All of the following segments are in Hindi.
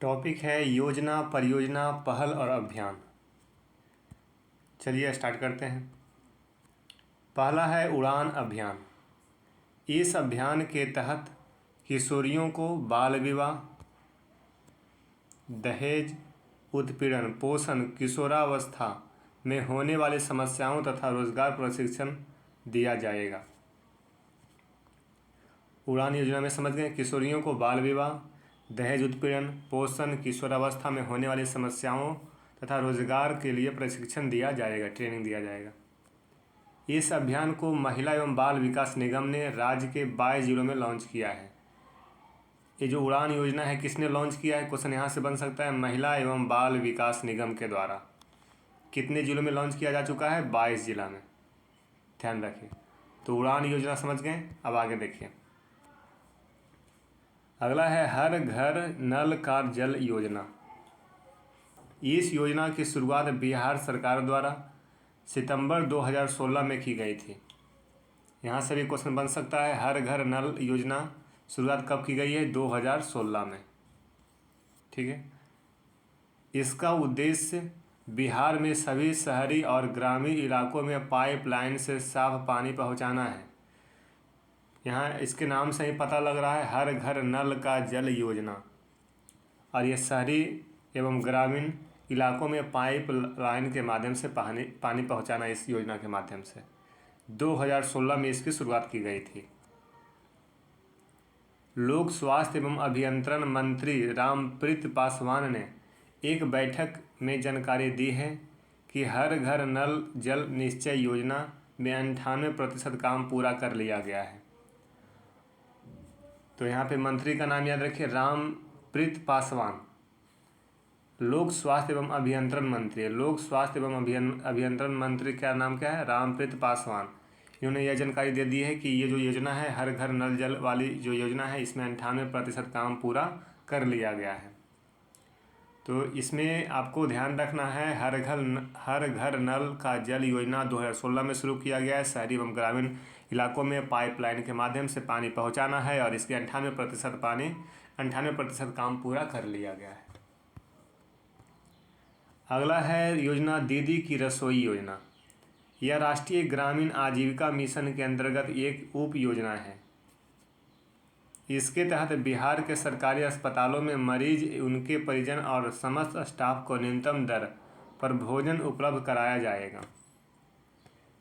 टॉपिक है योजना, परियोजना, पहल और अभियान। चलिए स्टार्ट करते हैं। पहला है उड़ान अभियान। इस अभियान के तहत किशोरियों को बाल विवाह, दहेज, उत्पीड़न, पोषण, किशोरावस्था में होने वाली समस्याओं तथा रोजगार प्रशिक्षण दिया जाएगा। उड़ान योजना में समझ गए, किशोरियों को बाल विवाह, दहेज, उत्पीड़न, पोषण, किशोरावस्था में होने वाली समस्याओं तथा रोजगार के लिए प्रशिक्षण दिया जाएगा, ट्रेनिंग दिया जाएगा। इस अभियान को महिला एवं बाल विकास निगम ने राज्य के 22 जिलों में लॉन्च किया है। ये जो उड़ान योजना है किसने लॉन्च किया है, क्वेश्चन यहाँ से बन सकता है। महिला एवं बाल विकास निगम के द्वारा। कितने जिलों में लॉन्च किया जा चुका है? 22 जिला में, ध्यान रखिए। तो उड़ान योजना समझ गए। अब आगे देखिए, अगला है हर घर नल का जल योजना। इस योजना की शुरुआत बिहार सरकार द्वारा सितंबर 2016 में की गई थी। यहाँ से भी क्वेश्चन बन सकता है, हर घर नल योजना शुरुआत कब की गई है? 2016 में, ठीक है। इसका उद्देश्य बिहार में सभी शहरी और ग्रामीण इलाकों में पाइपलाइन से साफ पानी पहुँचाना है। यहाँ इसके नाम से ही पता लग रहा है, हर घर नल का जल योजना। और ये शहरी एवं ग्रामीण इलाकों में पाइप लाइन के माध्यम से पानी पहुँचाना, इस योजना के माध्यम से 2016 में इसकी शुरुआत की गई थी। लोक स्वास्थ्य एवं अभियंत्रण मंत्री रामप्रीत पासवान ने एक बैठक में जानकारी दी है कि हर घर नल जल निश्चय योजना में 98% काम पूरा कर लिया गया है। तो यहाँ पे मंत्री का नाम याद रखिए, रामप्रीत पासवान। लोक स्वास्थ्य एवं अभियंत्रण मंत्री, लोक स्वास्थ्य एवं अभियंत्रण मंत्री का नाम क्या है? रामप्रीत पासवान। इन्होंने यह जानकारी दे दी है कि ये जो योजना है, हर घर नल जल वाली जो योजना है, इसमें 98% काम पूरा कर लिया गया है। तो इसमें आपको ध्यान रखना है, हर घर नल का जल योजना 2016 में शुरू किया गया है। शहरी एवं ग्रामीण इलाकों में पाइपलाइन के माध्यम से पानी पहुंचाना है और इसके 98% काम पूरा कर लिया गया है। अगला है योजना दीदी की रसोई योजना। यह राष्ट्रीय ग्रामीण आजीविका मिशन के अंतर्गत एक उप योजना है। इसके तहत बिहार के सरकारी अस्पतालों में मरीज, उनके परिजन और समस्त स्टाफ को न्यूनतम दर पर भोजन उपलब्ध कराया जाएगा।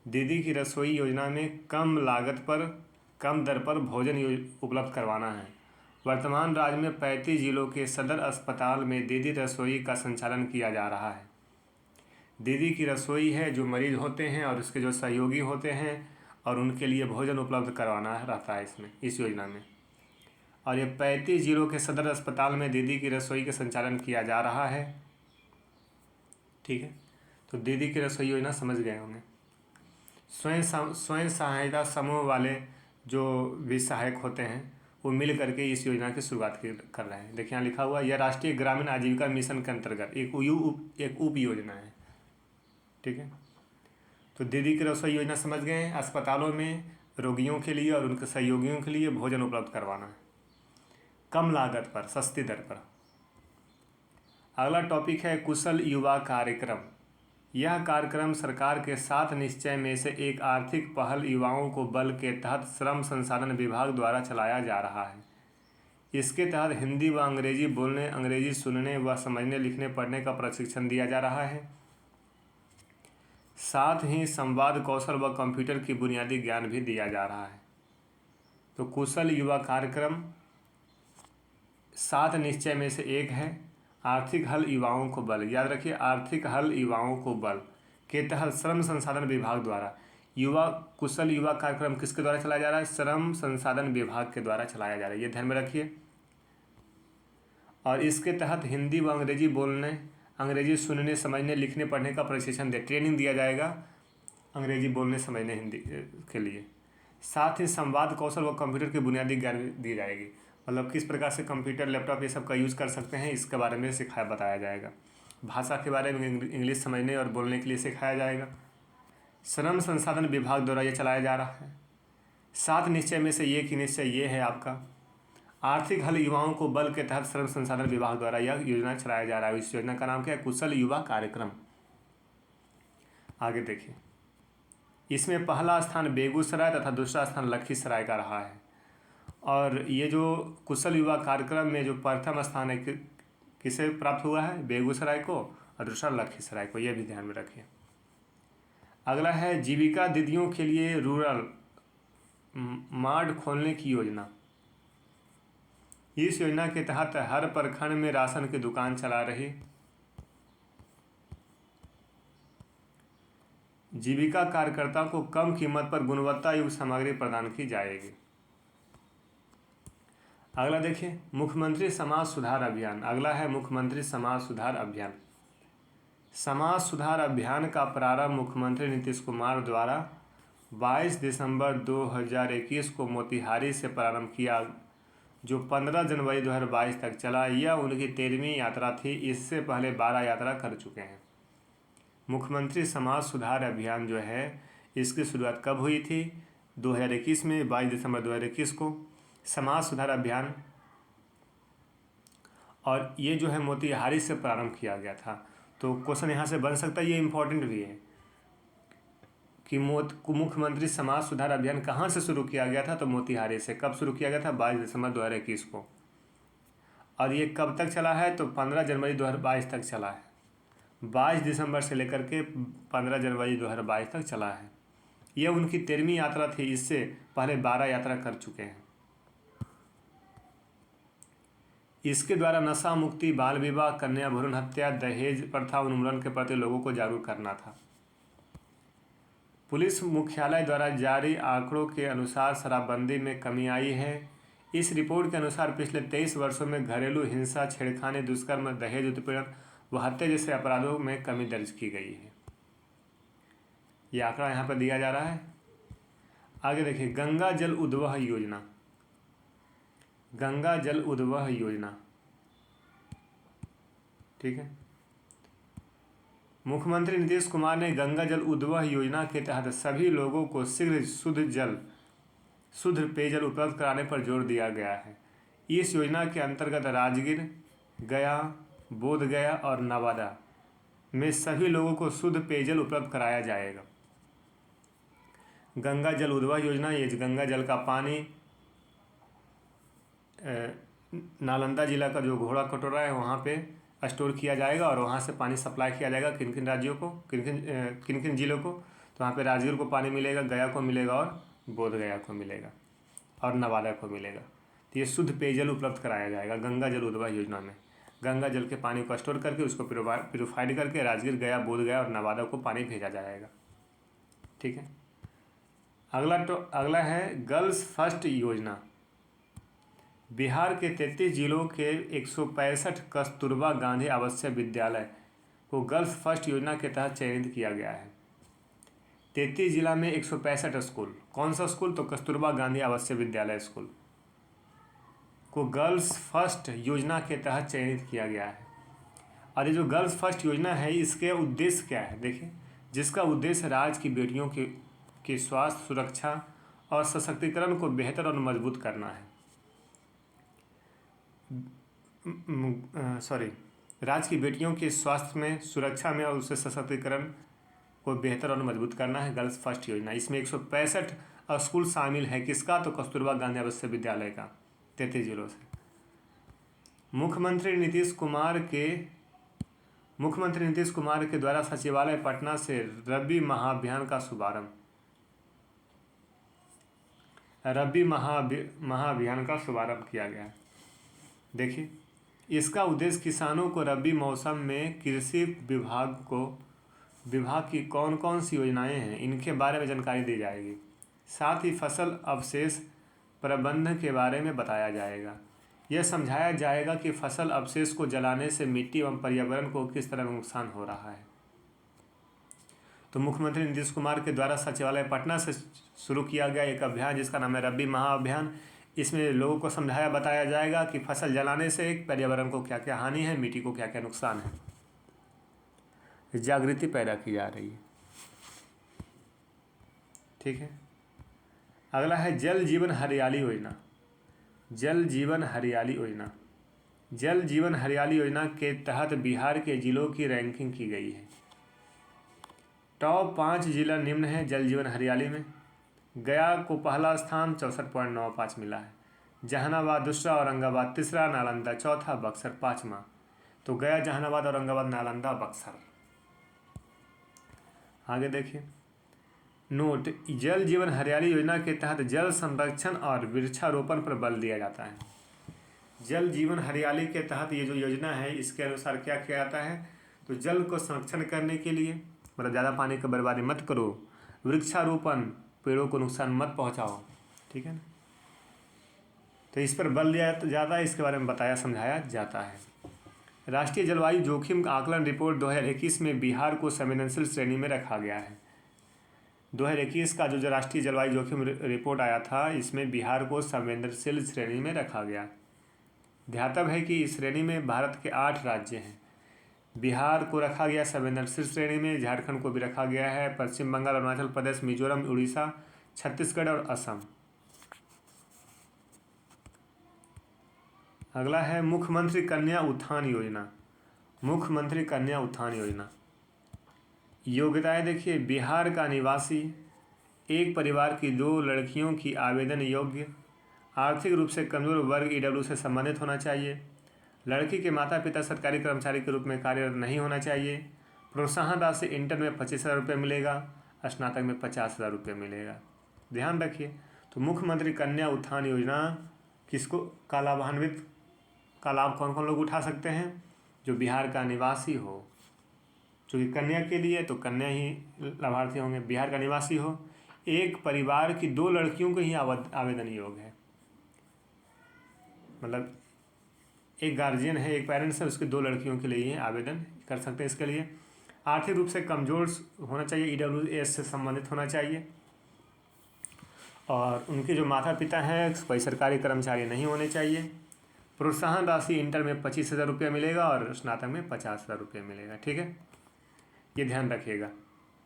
दीदी की रसोई योजना में कम लागत पर कम दर पर भोजन उपलब्ध करवाना है। वर्तमान राज्य में 35 जिलों के सदर अस्पताल में दीदी रसोई का संचालन किया जा रहा है। दीदी की रसोई है जो मरीज होते हैं और उसके जो सहयोगी होते हैं, और उनके लिए भोजन उपलब्ध करवाना रहता है इसमें, इस योजना में। और ये 35 जिलों के सदर अस्पताल में दीदी की रसोई का संचालन किया जा रहा है, ठीक है। तो दीदी की रसोई योजना समझ गए होंगे। स्वयं सहायता समूह वाले जो भी सहायक होते हैं वो मिल करके इस योजना की शुरुआत कर रहे हैं। देखिए यहाँ लिखा हुआ, यह राष्ट्रीय ग्रामीण आजीविका मिशन के अंतर्गत एक उप योजना है, ठीक है। तो दीदी की रसोई योजना समझ गए, अस्पतालों में रोगियों के लिए और उनके सहयोगियों के लिए भोजन उपलब्ध करवाना है कम लागत पर, सस्ती दर पर। अगला टॉपिक है कुशल युवा कार्यक्रम। यह कार्यक्रम सरकार के 7 निश्चय में से एक आर्थिक पहल युवाओं को बल के तहत श्रम संसाधन विभाग द्वारा चलाया जा रहा है। इसके तहत हिंदी व अंग्रेजी बोलने, अंग्रेजी सुनने व समझने, लिखने, पढ़ने का प्रशिक्षण दिया जा रहा है। साथ ही संवाद कौशल व कंप्यूटर की बुनियादी ज्ञान भी दिया जा रहा है। तो कुशल युवा कार्यक्रम 7 निश्चय में से एक है। आर्थिक हल युवाओं को बल, याद रखिए, आर्थिक हल युवाओं को बल के तहत श्रम संसाधन विभाग द्वारा कुशल युवा कार्यक्रम किसके द्वारा चलाया जा रहा है? श्रम संसाधन विभाग के द्वारा चलाया जा रहा है, ये ध्यान में रखिए। और इसके तहत हिंदी व अंग्रेजी बोलने, अंग्रेजी सुनने, समझने, लिखने, पढ़ने का प्रशिक्षण ट्रेनिंग दिया जाएगा अंग्रेजी बोलने, समझने, हिंदी के लिए। साथ ही संवाद कौशल व कंप्यूटर की बुनियादी ज्ञान दी जाएगी, मतलब किस प्रकार से कंप्यूटर, लैपटॉप ये सब का यूज़ कर सकते हैं, इसके बारे में बताया जाएगा। भाषा के बारे में इंग्लिश समझने और बोलने के लिए सिखाया जाएगा। श्रम संसाधन विभाग द्वारा ये चलाया जा रहा है। 7 निश्चय में से एक ही निश्चय ये है आपका, आर्थिक हल युवाओं को बल के तहत श्रम संसाधन विभाग द्वारा यह योजना चलाया जा रहा है। इस योजना का नाम क्या है? कुशल युवा कार्यक्रम। आगे देखिए, इसमें पहला स्थान बेगूसराय तथा दूसरा स्थान लखीसराय का रहा है। और ये जो कुशल युवा कार्यक्रम में जो प्रथम स्थान है किसे प्राप्त हुआ है? बेगूसराय को, और दूसरा लखीसराय को। ये भी ध्यान में रखिए। अगला है जीविका दीदियों के लिए रूरल मार्ट खोलने की योजना। इस योजना के तहत हर प्रखंड में राशन की दुकान चला रही जीविका कार्यकर्ता को कम कीमत पर गुणवत्ता युक्त सामग्री प्रदान की जाएगी। अगला देखिए, मुख्यमंत्री समाज सुधार अभियान। अगला है मुख्यमंत्री समाज सुधार अभियान। समाज सुधार अभियान का प्रारंभ मुख्यमंत्री नीतीश कुमार द्वारा 22 दिसंबर 2021 को मोतिहारी से प्रारंभ किया, जो 15 जनवरी 2022 तक चला। यह उनकी 13वीं यात्रा थी। इससे पहले 12 यात्रा कर चुके हैं। मुख्यमंत्री समाज सुधार अभियान जो है, इसकी शुरुआत कब हुई थी? 2021 में, 22 दिसंबर 2021 को समाज सुधार अभियान, और ये जो है मोतिहारी से प्रारंभ किया गया था। तो क्वेश्चन यहाँ से बन सकता है, ये इम्पोर्टेंट भी है कि मुख्यमंत्री समाज सुधार अभियान कहाँ से शुरू किया गया था? तो मोतिहारी से। कब शुरू किया गया था? 22 दिसंबर 2021 को। और ये कब तक चला है? तो 15 जनवरी 2022 तक चला है। 22 दिसंबर से लेकर के 15 जनवरी 2022 तक चला है। यह उनकी 13वीं यात्रा थी। इससे पहले 12 यात्रा कर चुके हैं। इसके द्वारा नशा मुक्ति, बाल विवाह, कन्या भ्रूण हत्या, दहेज प्रथा उन्मूलन के प्रति लोगों को जागरूक करना था। पुलिस मुख्यालय द्वारा जारी आंकड़ों के अनुसार शराबबंदी में कमी आई है। इस रिपोर्ट के अनुसार पिछले 23 वर्षों में घरेलू हिंसा, छेड़खानी, दुष्कर्म, दहेज उत्पीड़न व हत्या जैसे अपराधों में कमी दर्ज की गई है। यह आंकड़ा यहाँ पर दिया जा रहा है। आगे देखिए, गंगा जल उद्वह योजना। गंगा जल उद्वह योजना, ठीक है। मुख्यमंत्री नीतीश कुमार ने गंगा जल उद्वह योजना के तहत सभी लोगों को शीघ्र शुद्ध पेयजल उपलब्ध कराने पर जोर दिया गया है। इस योजना के अंतर्गत राजगीर, गया, बोधगया और नवादा में सभी लोगों को शुद्ध पेयजल उपलब्ध कराया जाएगा। गंगा जल उद्वह योजना, ये गंगा जल का पानी नालंदा जिला का जो घोड़ा कटोरा है वहाँ पे स्टोर किया जाएगा, और वहाँ से पानी सप्लाई किया जाएगा किन किन राज्यों को, किन किन जिलों को। तो वहाँ पे राजगीर को पानी मिलेगा, गया को मिलेगा और बोधगया को मिलेगा और नवादा को मिलेगा। तो ये शुद्ध पेयजल उपलब्ध कराया जाएगा गंगा जल उद्वह योजना में। गंगा जल के पानी को स्टोर करके उसको प्योरीफाइड करके राजगीर, गया, बोधगया और नवादा को पानी भेजा जाएगा, ठीक है। अगला है गर्ल्स फर्स्ट योजना। बिहार के 33 जिलों के 165 कस्तूरबा गांधी आवासीय विद्यालय को गर्ल्स फर्स्ट योजना के तहत चयनित किया गया है। 33 जिला में 165 स्कूल। कौन सा स्कूल? तो कस्तूरबा गांधी आवासीय विद्यालय स्कूल को गर्ल्स फर्स्ट योजना के तहत चयनित किया गया है। और ये जो गर्ल्स फर्स्ट योजना है, इसके उद्देश्य क्या है? देखिए, जिसका उद्देश्य राज्य की बेटियों की स्वास्थ्य, सुरक्षा और सशक्तिकरण को बेहतर और मजबूत करना है। राज्य की बेटियों के स्वास्थ्य में, सुरक्षा में और उससे सशक्तिकरण को बेहतर और मजबूत करना है गर्ल्स फर्स्ट योजना। इसमें 165 स्कूल शामिल है। किसका? तो कस्तूरबा गांधी आवासीय विद्यालय का, 33 जिलों से। मुख्यमंत्री नीतीश कुमार के द्वारा सचिवालय पटना से रबी महाअभियान का शुभारंभ। रबी महाअभियान का शुभारंभ किया गया है। देखिए, इसका उद्देश्य किसानों को रबी मौसम में कृषि विभाग की कौन कौन सी योजनाएं हैं, इनके बारे में जानकारी दी जाएगी। साथ ही फसल अवशेष प्रबंधन के बारे में बताया जाएगा। यह समझाया जाएगा कि फसल अवशेष को जलाने से मिट्टी एवं पर्यावरण को किस तरह नुकसान हो रहा है। तो मुख्यमंत्री नीतीश कुमार के द्वारा सचिवालय पटना से शुरू किया गया एक अभियान जिसका नाम है रबी महाअभियान। इसमें लोगों को समझाया बताया जाएगा कि फसल जलाने से पर्यावरण को क्या क्या हानि है, मिट्टी को क्या क्या नुकसान है। जागृति पैदा की जा रही है, ठीक है। अगला है जल जीवन हरियाली योजना। जल जीवन हरियाली योजना। जल जीवन हरियाली योजना के तहत बिहार के जिलों की रैंकिंग की गई है। टॉप 5 जिला निम्न है जल जीवन हरियाली में। गया को पहला स्थान 64.95 मिला है। जहानाबाद दूसरा, औरंगाबाद तीसरा, नालंदा चौथा, बक्सर पाँचवा। तो गया, जहानाबाद, औरंगाबाद, नालंदा, बक्सर। आगे देखिए, नोट, जल जीवन हरियाली योजना के तहत जल संरक्षण और वृक्षारोपण पर बल दिया जाता है। जल जीवन हरियाली के तहत ये जो योजना है, इसके अनुसार क्या किया जाता है, तो जल को संरक्षण करने के लिए, मतलब ज़्यादा पानी की बर्बादी मत करो, वृक्षारोपण, पेड़ों को नुकसान मत पहुंचाओ, ठीक है ना। तो इस पर बल दिया जाता है, इसके बारे में बताया समझाया जाता है। राष्ट्रीय जलवायु जोखिम आकलन रिपोर्ट 2021 में बिहार को संवेदनशील श्रेणी में रखा गया है। 2021 का जो राष्ट्रीय जलवायु जोखिम रिपोर्ट आया था, इसमें बिहार को संवेदनशील श्रेणी में रखा गया। ध्यातव्य है कि इस श्रेणी में भारत के 8 राज्य हैं। बिहार को रखा गया संवेदनशील श्रेणी में, झारखंड को भी रखा गया है, पश्चिम बंगाल, अरुणाचल प्रदेश, मिजोरम, उड़ीसा, छत्तीसगढ़ और असम। अगला है मुख्यमंत्री कन्या उत्थान योजना। मुख्यमंत्री कन्या उत्थान योजना योग्यताएं देखिए, बिहार का निवासी, एक परिवार की 2 लड़कियों की आवेदन योग्य, आर्थिक रूप से कमजोर वर्ग ईडब्ल्यू से संबंधित होना चाहिए, लड़की के माता पिता सरकारी कर्मचारी के रूप में कार्यरत नहीं होना चाहिए, प्रोत्साहन राशि इंटर में 25,000 रुपये मिलेगा, स्नातक में 50,000 रुपये मिलेगा। ध्यान रखिए, तो मुख्यमंत्री कन्या उत्थान योजना किसको का लाभान्वित का लाभ कौन कौन लोग उठा सकते हैं, जो बिहार का निवासी हो, चूँकि कन्या के लिए तो कन्या ही लाभार्थी होंगे, बिहार का निवासी हो, एक परिवार की 2 लड़कियों को ही आवेदन योग्य है, मतलब एक गार्जियन है, एक पेरेंट्स है, उसके 2 लड़कियों के लिए ही आवेदन कर सकते हैं। इसके लिए आर्थिक रूप से कमज़ोर होना चाहिए, EWS से संबंधित होना चाहिए, और उनके जो माता पिता हैं कोई सरकारी कर्मचारी नहीं होने चाहिए। प्रोत्साहन राशि इंटर में 25,000 रुपये मिलेगा और स्नातक में 50,000 रुपये मिलेगा, ठीक है, ये ध्यान रखिएगा।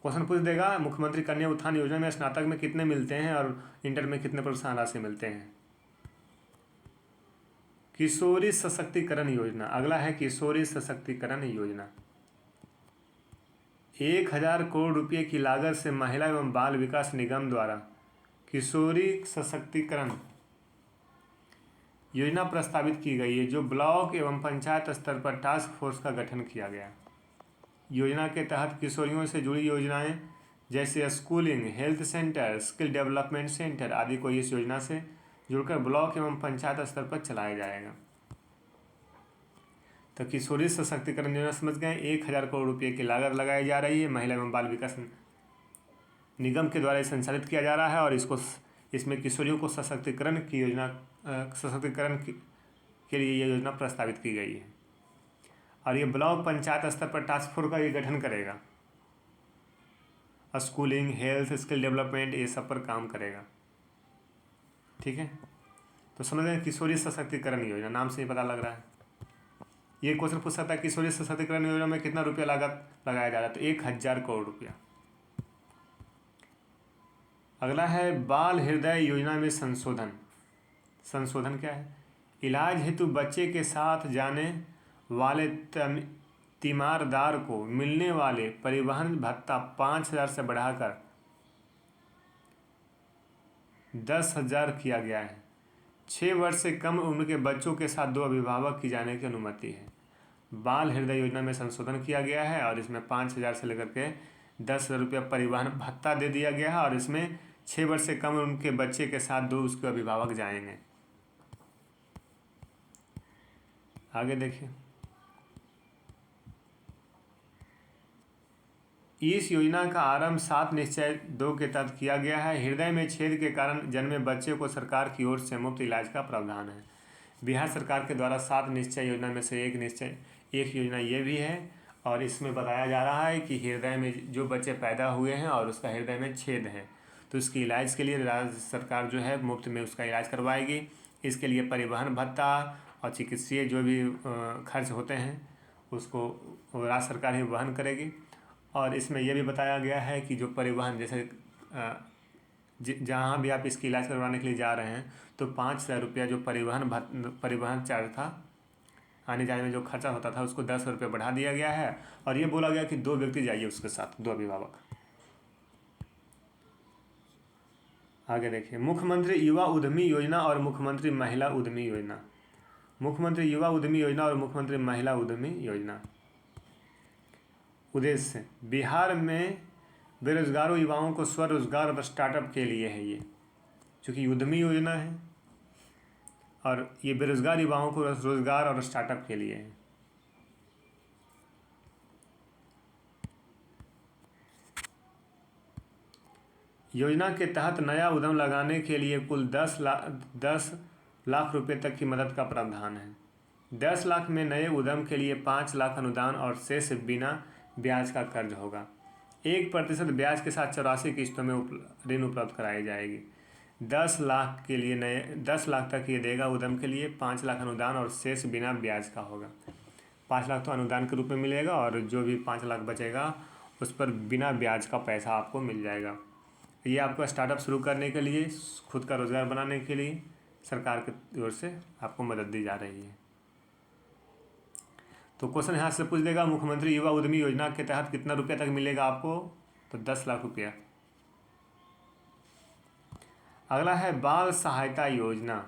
क्वेश्चन पूछ देगा, मुख्यमंत्री कन्या उत्थान योजना में स्नातक में कितने मिलते हैं और इंटर में कितने प्रोत्साहन राशि मिलते हैं। किशोरी सशक्तिकरण योजना, अगला है किशोरी सशक्तिकरण योजना। 1,000 करोड़ रुपये की लागत से महिला एवं बाल विकास निगम द्वारा किशोरी सशक्तिकरण योजना प्रस्तावित की गई है, जो ब्लॉक एवं पंचायत स्तर पर टास्क फोर्स का गठन किया गया। योजना के तहत किशोरियों से जुड़ी योजनाएं जैसे schooling, health centre, skill development centre आदि को इस योजना से जुड़कर ब्लॉक एवं पंचायत स्तर पर चलाया जाएगा। तो किशोरी सशक्तिकरण योजना समझ गए, 1,000 करोड़ रुपये की लागत लगाई जा रही है, महिला एवं बाल विकास निगम के द्वारा संचालित किया जा रहा है, और इसमें किशोरियों को सशक्तिकरण की योजना, सशक्तिकरण के लिए ये योजना प्रस्तावित की गई है, और ये ब्लॉक पंचायत स्तर पर टास्क फोर्स का ये गठन करेगा, स्कूलिंग, हेल्थ, स्किल डेवलपमेंट ये सब पर काम करेगा, ठीक है। तो समझ लें किशोरी सशक्तिकरण योजना, नाम से ही पता लग रहा है। ये क्वेश्चन पूछ सकता है किशोरी सशक्तिकरण योजना में कितना रुपया लागत लगाया जा रहा है, तो 1,000 करोड़ रुपया। अगला है बाल हृदय योजना में संशोधन। संशोधन क्या है, इलाज हेतु बच्चे के साथ जाने वाले तीमारदार को मिलने वाले परिवहन भत्ता 5,000 से बढ़ाकर 10,000 किया गया है। 6 वर्ष से कम उम्र के बच्चों के साथ 2 अभिभावक की जाने की अनुमति है। बाल हृदय योजना में संशोधन किया गया है, और इसमें 5,000 से लेकर के 10,000 रुपया परिवहन भत्ता दे दिया गया है, और इसमें 6 वर्ष से कम उनके बच्चे के साथ 2 उसके अभिभावक जाएंगे। आगे देखिए, इस योजना का आरंभ 7 निश्चय 2 के तहत किया गया है। हृदय में छेद के कारण जन्मे बच्चे को सरकार की ओर से मुफ्त इलाज का प्रावधान है। बिहार सरकार के द्वारा 7 निश्चय योजना में से एक योजना ये भी है, और इसमें बताया जा रहा है कि हृदय में जो बच्चे पैदा हुए हैं और उसका हृदय में छेद है, तो उसके इलाज के लिए राज्य सरकार जो है मुफ्त में उसका इलाज करवाएगी। इसके लिए परिवहन भत्ता और चिकित्सीय जो भी खर्च होते हैं उसको राज्य सरकार ही वहन करेगी। और इसमें यह भी बताया गया है कि जो परिवहन, जैसे जहाँ भी आप इसकी इलाज करवाने के लिए जा रहे हैं तो 5,000 रुपया जो परिवहन चार्ज था, आने जाने में जो खर्चा होता था, उसको 10 रुपये बढ़ा दिया गया है। और ये बोला गया कि 2 व्यक्ति जाइए उसके साथ, 2 अभिभावक। आगे देखिए, मुख्यमंत्री युवा उद्यमी योजना और मुख्यमंत्री महिला उद्यमी योजना। मुख्यमंत्री युवा उद्यमी योजना और मुख्यमंत्री महिला उद्यमी योजना उद्देश्य बिहार में बेरोजगारों युवाओं को स्वरोजगार और स्टार्टअप के लिए है। ये चूँकि उद्यमी योजना है और ये बेरोजगार युवाओं को रोजगार और स्टार्टअप के लिए है। योजना के तहत नया उद्यम लगाने के लिए कुल 10 लाख रुपए तक की मदद का प्रावधान है। 10 लाख में नए उद्यम के लिए 5 लाख अनुदान और शेष बिना ब्याज का कर्ज होगा। 1% ब्याज के साथ 84 किस्तों में ऋण उपलब्ध कराई जाएगी। 10 लाख के लिए 10 लाख तक ये देगा उद्यम के लिए, 5 लाख अनुदान और शेष बिना ब्याज का होगा। 5 लाख तो अनुदान के रूप में मिलेगा और जो भी 5 लाख बचेगा उस पर बिना ब्याज का पैसा आपको मिल जाएगा। ये आपका स्टार्टअप शुरू करने के लिए, खुद का रोज़गार बनाने के लिए सरकार की ओर से आपको मदद दी जा रही है। तो क्वेश्चन यहाँ से पूछ देगा, मुख्यमंत्री युवा उद्यमी योजना के तहत कितना रुपया तक मिलेगा आपको? तो 10 लाख रुपया। अगला है बाल सहायता योजना।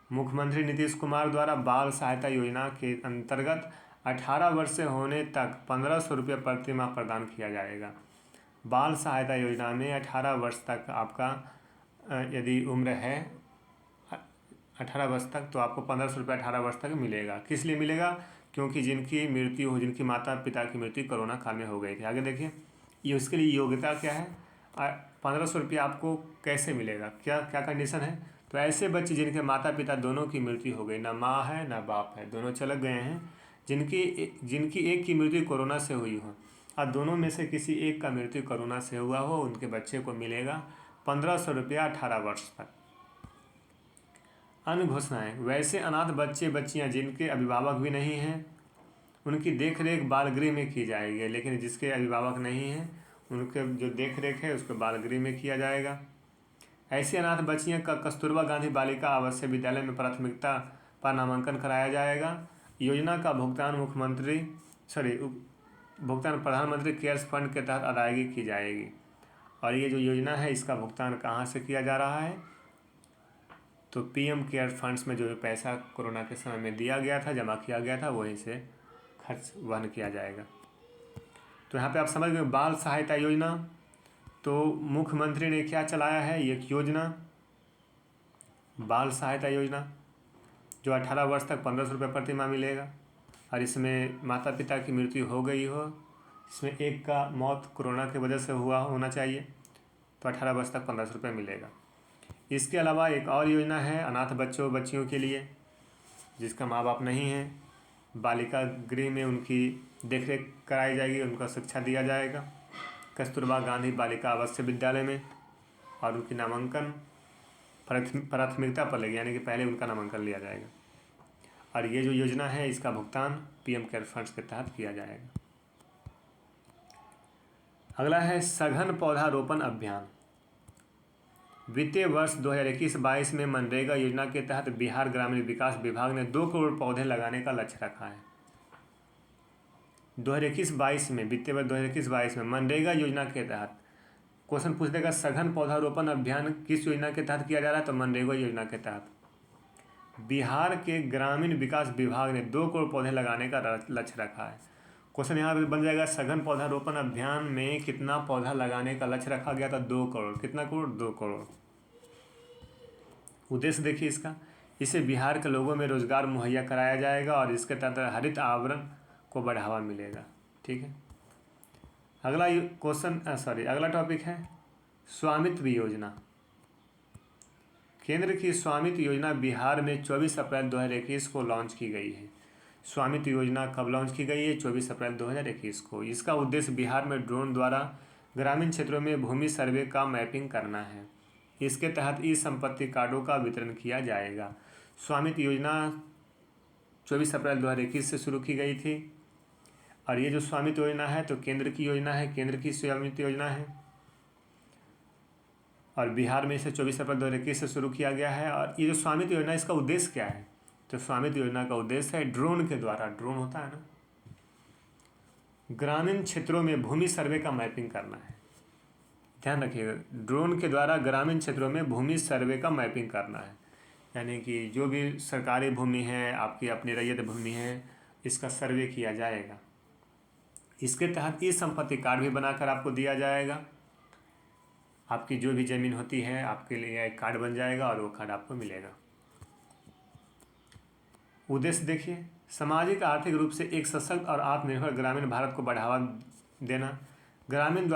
मुख्यमंत्री नीतीश कुमार द्वारा बाल सहायता योजना के अंतर्गत 18 वर्ष से होने तक 1500 रुपये प्रति माह प्रदान किया जाएगा। बाल सहायता योजना में 18 वर्ष तक आपका यदि उम्र है 18 वर्ष तक, तो आपको 1500 रुपये 18 वर्ष तक मिलेगा। किस लिए मिलेगा? क्योंकि जिनकी मृत्यु हो, जिनकी माता पिता की मृत्यु कोरोना काल में हो गई थी। आगे देखिए, ये उसके लिए योग्यता क्या है। 1500 रुपये आपको कैसे मिलेगा, क्या क्या कंडीशन है? तो ऐसे बच्चे जिनके माता पिता दोनों की मृत्यु हो गई, ना माँ है ना बाप है, दोनों चले गए हैं, जिनकी एक की मृत्यु कोरोना से हुई हो और दोनों में से किसी एक का मृत्यु कोरोना से हुआ हो, उनके बच्चे को मिलेगा 1500 रुपया 18 वर्ष तक। अन्य घोषणाएँ, वैसे अनाथ बच्चे बच्चियाँ जिनके अभिभावक भी नहीं हैं, उनकी देखरेख बाल गृह में की जाएगी। लेकिन जिसके अभिभावक नहीं हैं, उनके जो देखरेख है उसको बाल गृह में किया जाएगा। ऐसी अनाथ बच्चियाँ का कस्तूरबा गांधी बालिका आवासीय विद्यालय में प्राथमिकता पर नामांकन कराया जाएगा। योजना का भुगतान भुगतान प्रधानमंत्री केयर्स फंड के तहत अदायगी की जाएगी। और ये जो योजना है इसका भुगतान कहाँ से किया जा रहा है? तो पीएम केयर फंड्स में जो पैसा कोरोना के समय में दिया गया था, जमा किया गया था, वहीं से खर्च वहन किया जाएगा। तो यहाँ पे आप समझ गए बाल सहायता योजना। तो मुख्यमंत्री ने क्या चलाया है? एक योजना बाल सहायता योजना जो 18 वर्ष तक 1500 रुपये प्रति माह मिलेगा। और इसमें माता पिता की मृत्यु हो गई हो, इसमें एक का मौत कोरोना की वजह से होना चाहिए, तो 18 वर्ष तक 1500 रुपये मिलेगा। इसके अलावा एक और योजना है अनाथ बच्चों बच्चियों के लिए, जिसका माँ बाप नहीं है, बालिका गृह में उनकी देखरेख कराई जाएगी, उनका शिक्षा दिया जाएगा कस्तूरबा गांधी बालिका आवासीय विद्यालय में, और उनकी नामांकन प्राथमिकता पर लगेगी, यानी कि पहले उनका नामांकन लिया जाएगा। और ये जो योजना है इसका भुगतान पीएम केयर फंड्स के तहत किया जाएगा। अगला है सघन पौधारोपण अभियान। वित्तीय वर्ष 2021-22 में मनरेगा योजना के तहत बिहार ग्रामीण विकास विभाग ने 2 करोड़ पौधे लगाने का लक्ष्य रखा है। 2021-22 में, वित्तीय वर्ष 2021-22 में मनरेगा योजना के तहत क्वेश्चन पूछ देगा सघन पौधारोपण अभियान किस योजना के तहत किया जा रहा है? तो मनरेगा योजना के तहत बिहार के ग्रामीण विकास विभाग ने 2 करोड़ पौधे लगाने का लक्ष्य रखा है। क्वेश्चन यहाँ पे बन जाएगा सघन पौधारोपण अभियान में कितना पौधा लगाने का लक्ष्य रखा गया था? 2 करोड़। कितना करोड़? 2 करोड़। उद्देश्य देखिए इसका, इससे बिहार के लोगों में रोजगार मुहैया कराया जाएगा और इसके तहत हरित आवरण को बढ़ावा मिलेगा। ठीक है, अगला टॉपिक है स्वामित्व योजना। केंद्र की स्वामित्व योजना बिहार में 24 अप्रैल 2021 को लॉन्च की गई है। स्वामित्व योजना कब लॉन्च की गई है? 24 अप्रैल 2021 को। इसका उद्देश्य बिहार में ड्रोन द्वारा ग्रामीण क्षेत्रों में भूमि सर्वे का मैपिंग करना है। इसके तहत ई संपत्ति कार्डों का वितरण किया जाएगा। स्वामित्व योजना 24 अप्रैल 2021 से शुरू की गई थी और ये जो स्वामित्व योजना है तो केंद्र की योजना है, केंद्र की स्वामित्व योजना है। और बिहार में इसे 24 अप्रैल 2021 से शुरू किया गया है। और ये जो स्वामित्व योजना, इसका उद्देश्य क्या है? तो स्वामित्व योजना का उद्देश्य है ड्रोन के द्वारा, ड्रोन होता है ना, ग्रामीण क्षेत्रों में भूमि सर्वे का मैपिंग करना है। ध्यान रखिएगा, ड्रोन के द्वारा ग्रामीण क्षेत्रों में भूमि सर्वे का मैपिंग करना है। यानी कि जो भी सरकारी भूमि है, आपकी अपनी रैयत भूमि है, इसका सर्वे किया जाएगा। इसके तहत ई संपत्ति कार्ड भी बनाकर आपको दिया जाएगा। आपकी जो भी ज़मीन होती है, आपके लिए एक कार्ड बन जाएगा और वो कार्ड आपको मिलेगा। उद्देश्य देखिए, सामाजिक आर्थिक रूप से एक सशक्त और आत्मनिर्भर ग्रामीण भारत को बढ़ावा देना। ग्रामीण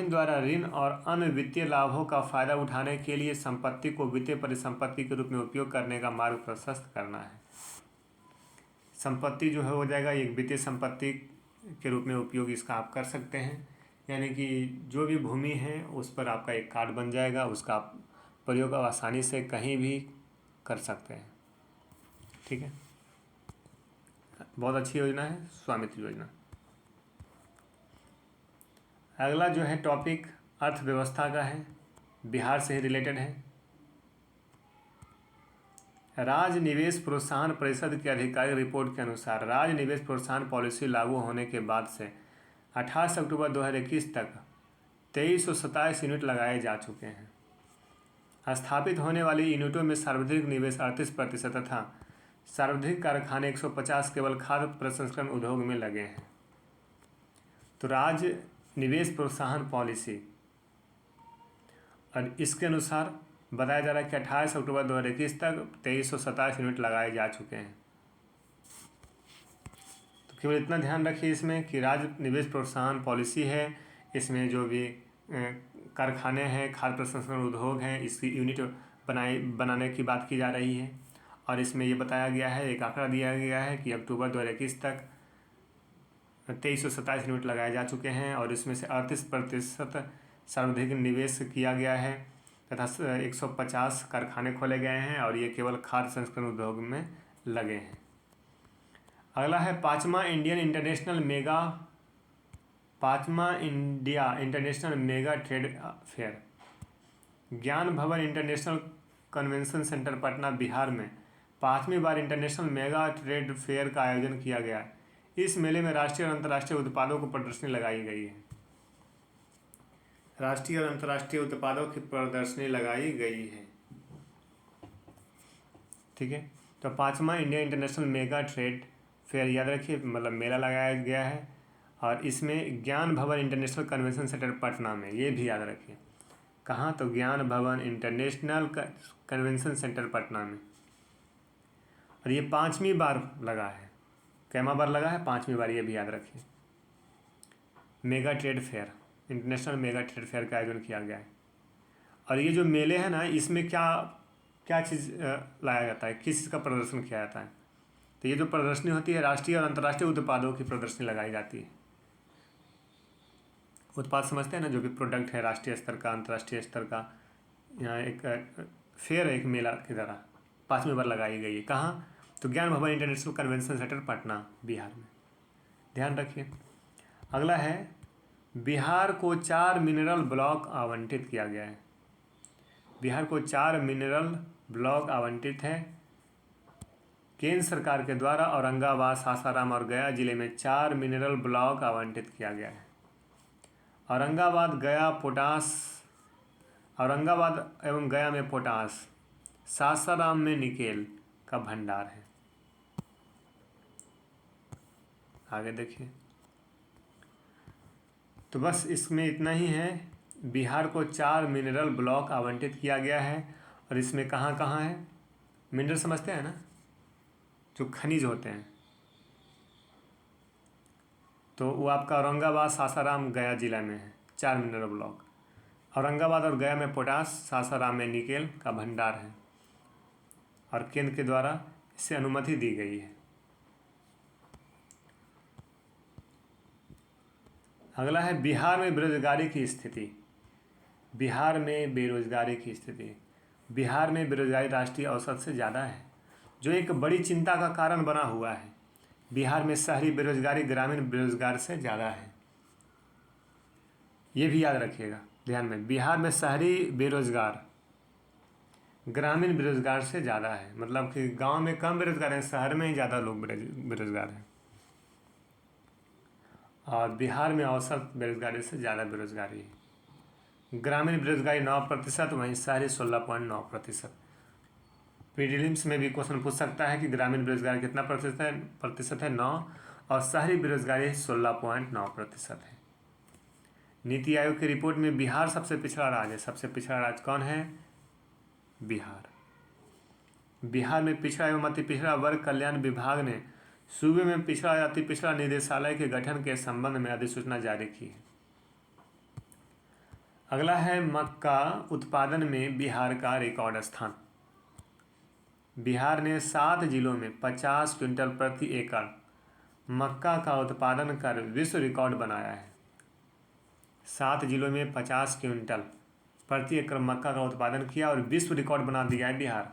द्वारा ऋण और अन्य वित्तीय लाभों का फायदा उठाने के लिए संपत्ति को वित्तीय परिसंपत्ति के रूप में उपयोग करने का मार्ग प्रशस्त करना है। संपत्ति जो है हो जाएगा एक वित्तीय संपत्ति के रूप में उपयोग इसका आप कर सकते हैं। यानी कि जो भी भूमि है उस पर आपका एक कार्ड बन जाएगा, उसका आप प्रयोग आसानी से कहीं भी कर सकते हैं। ठीक है, बहुत अच्छी योजना है स्वामित्व योजना। अगला जो है टॉपिक अर्थव्यवस्था का है, बिहार से ही रिलेटेड है। राज्य निवेश प्रोत्साहन परिषद के आधिकारिक रिपोर्ट के अनुसार राज्य निवेश प्रोत्साहन पॉलिसी लागू होने के बाद से 28 अक्टूबर 2021 तक 2327 यूनिट लगाए जा चुके हैं। स्थापित होने वाली यूनिटों में सार्वजनिक निवेश 38% तथा सार्वजनिक कारखाने 150 केवल खाद्य प्रसंस्करण उद्योग में लगे हैं। तो राज्य निवेश प्रोत्साहन पॉलिसी और इसके अनुसार बताया जा रहा है कि 28 अक्टूबर 2021 तक 2327 यूनिट लगाए जा चुके हैं। तो केवल इतना ध्यान रखिए इसमें कि राज्य निवेश प्रोत्साहन पॉलिसी है, इसमें जो भी कारखाने हैं, खाद्य प्रसंस्करण उद्योग हैं, इसकी यूनिट बनाने की बात की जा रही है। और इसमें ये बताया गया है, एक आंकड़ा दिया गया है कि अक्टूबर 2021 तक 2327 यूनिट लगाए जा चुके हैं और इसमें से 38% सार्वजनिक निवेश किया गया है तथा 150 कारखाने खोले गए हैं और ये केवल खाद्य संस्करण उद्योग में लगे हैं। अगला है पाँचवा India international mega trade fair. ज्ञान भवन international convention centre Patna Bihar में 5वीं बार इंटरनेशनल मेगा ट्रेड फेयर का आयोजन किया गया है। इस मेले में राष्ट्रीय और अंतर्राष्ट्रीय उत्पादों को प्रदर्शनी लगाई गई है। राष्ट्रीय और अंतर्राष्ट्रीय उत्पादों की प्रदर्शनी लगाई गई है। ठीक है, तो 5वां India international mega trade fair याद रखिए, मतलब मेला लगाया गया है और इसमें ज्ञान भवन इंटरनेशनल कन्वेंशन सेंटर पटना में, ये भी याद रखिए कहाँ, तो ज्ञान भवन इंटरनेशनल कन्वेंशन सेंटर पटना में। और ये 5वीं बार लगा है। कैमा बार लगा है? 5वीं बार, ये भी याद रखिए। Mega trade fair, international mega trade fair का आयोजन किया गया है। और ये जो मेले हैं ना, इसमें क्या चीज़ लाया जाता है, किस चीज़ का प्रदर्शन किया जाता है? तो ये जो प्रदर्शनी होती है, राष्ट्रीय और अंतर्राष्ट्रीय उत्पादों की प्रदर्शनी लगाई जाती है। उत्पाद समझते हैं ना, जो भी प्रोडक्ट है राष्ट्रीय स्तर का, अंतर्राष्ट्रीय स्तर का, यहाँ एक फेयर, एक मेला की तरह 5वीं बार लगाई गई है। कहाँ? तो ज्ञान भवन international convention centre Patna Bihar में, ध्यान रखिए। अगला है बिहार को 4 मिनरल ब्लॉक आवंटित किया गया है। बिहार को 4 मिनरल ब्लॉक आवंटित है केंद्र सरकार के द्वारा। औरंगाबाद, सासाराम और गया जिले में 4 मिनरल ब्लॉक आवंटित किया गया है। औरंगाबाद एवं गया में पोटास, सासाराम में निकेल का भंडार है। आगे देखिए, तो बस इसमें इतना ही है। बिहार को 4 मिनरल ब्लॉक आवंटित किया गया है और इसमें कहाँ कहाँ है? मिनरल समझते हैं ना, जो खनिज होते हैं, तो वो आपका औरंगाबाद, सासाराम, गया जिला में है 4 मिनरल ब्लॉक। औरंगाबाद और गया में पोटास, सासाराम में निकेल का भंडार है और केंद्र के द्वारा इससे अनुमति दी गई है। अगला है बिहार में बेरोजगारी की स्थिति। बिहार में बेरोजगारी की स्थिति, बिहार में बेरोजगारी राष्ट्रीय औसत से ज़्यादा है, जो एक बड़ी चिंता का कारण बना हुआ है। बिहार में शहरी बेरोजगारी ग्रामीण बेरोजगार से ज़्यादा है। ये भी याद रखिएगा ध्यान में, बिहार में शहरी बेरोजगार ग्रामीण बेरोजगार से ज़्यादा है। मतलब कि गांव में कम बेरोजगार हैं, शहर में ही ज़्यादा लोग बेरोजगार हैं। और बिहार में औसत बेरोजगारी से ज़्यादा बेरोजगारी है। ग्रामीण बेरोजगारी 9%, वहीं शहरी 16.9%। प्रीलिम्स में भी क्वेश्चन पूछ सकता है कि ग्रामीण बेरोजगारी कितना प्रतिशत है 9, और शहरी बेरोजगारी 16.9% है। नीति आयोग की रिपोर्ट में बिहार सबसे पिछड़ा राज्य है। सबसे पिछड़ा राज्य कौन है? बिहार। बिहार में पिछड़ा एवं अति पिछड़ा वर्ग कल्याण विभाग ने सूबे में पिछड़ा अति पिछड़ा निदेशालय के गठन के संबंध में अधिसूचना जारी की है। अगला है मक्का उत्पादन में बिहार का रिकॉर्ड स्थान। बिहार ने 7 जिलों में 50 क्विंटल प्रति एकड़ मक्का का उत्पादन कर विश्व रिकॉर्ड बनाया है। 7 जिलों में 50 क्विंटल प्रति एकड़ मक्का का उत्पादन किया और विश्व रिकॉर्ड बना दिया है बिहार।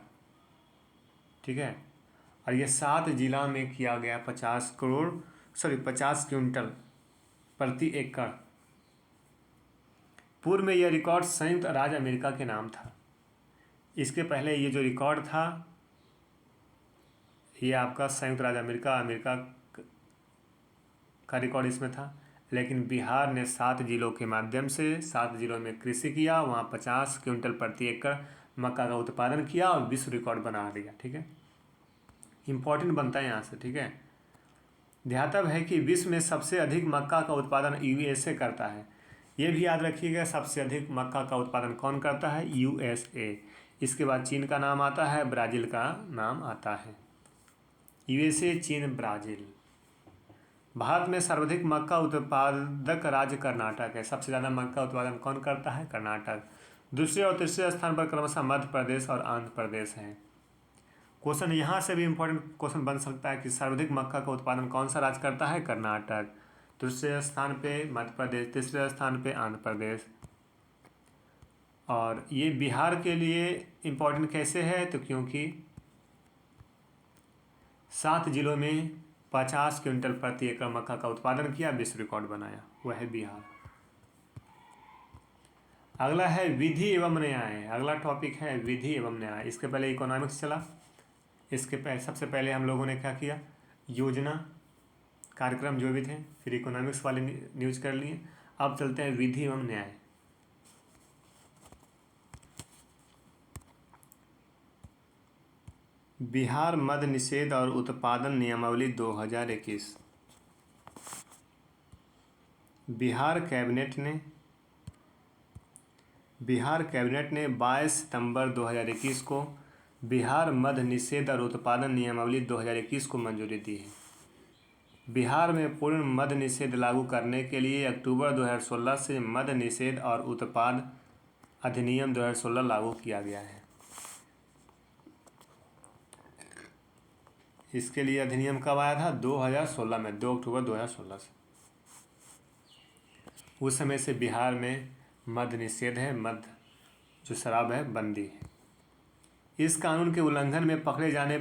ठीक है, और ये 7 जिला में किया गया 50 क्विंटल प्रति एकड़। पूर्व में यह रिकॉर्ड संयुक्त राज्य अमेरिका के नाम था। इसके पहले ये जो रिकॉर्ड था ये आपका संयुक्त राज्य अमेरिका का रिकॉर्ड इसमें था। लेकिन बिहार ने 7 जिलों के माध्यम से 7 जिलों में कृषि किया, वहाँ 50 क्विंटल प्रति एकड़ मक्का का उत्पादन किया और विश्व रिकॉर्ड बना दिया। ठीक है, इम्पोर्टेंट बनता है यहाँ से। ठीक है, ध्यातव्य है कि विश्व में सबसे अधिक मक्का का उत्पादन यूएसए करता है। ये भी याद रखिएगा, सबसे अधिक मक्का का उत्पादन कौन करता है? यूएसए। इसके बाद चीन का नाम आता है, ब्राज़ील का नाम आता है। यूएसए, चीन, ब्राज़ील। भारत में सर्वाधिक मक्का उत्पादक राज्य कर्नाटक है। सबसे ज़्यादा मक्का उत्पादन कौन करता है? कर्नाटक। दूसरे और तीसरे स्थान पर क्रमशः मध्य प्रदेश और आंध्र प्रदेश है। क्वेश्चन यहाँ से भी इम्पोर्टेंट क्वेश्चन बन सकता है कि सर्वाधिक मक्का का उत्पादन कौन सा राज्य करता है? कर्नाटक। दूसरे स्थान पे मध्य प्रदेश, तीसरे स्थान पे आंध्र प्रदेश। और ये बिहार के लिए इम्पोर्टेंट कैसे है? तो क्योंकि 7 जिलों में 50 क्विंटल प्रति एकड़ मक्का का उत्पादन किया, विश्व रिकॉर्ड बनाया, वह है बिहार। अगला है विधि एवं न्याय। अगला टॉपिक है विधि एवं न्याय। इसके पहले इकोनॉमिक्स चला। इसके पहले सबसे पहले हम लोगों ने क्या किया? योजना कार्यक्रम जो भी थे, फिर इकोनॉमिक्स वाले न्यूज कर लिए। अब चलते हैं विधि एवं न्याय। बिहार मद्य निषेध और उत्पादन नियमावली 2021। बिहार कैबिनेट ने 22 सितंबर 2021 को बिहार मद्य निषेध और उत्पादन नियमावली 2021 को मंजूरी दी है। बिहार में पूर्ण मद्य निषेध लागू करने के लिए अक्टूबर 2016 से मद्य निषेध और उत्पाद अधिनियम 2016 लागू किया गया है। इसके लिए अधिनियम कब आया था? 2016 में, 2 अक्टूबर 2016 से। उस समय से बिहार में मद्य निषेध है, मद्य जो शराब है बंदी है। इस कानून के उल्लंघन में पकड़े जाने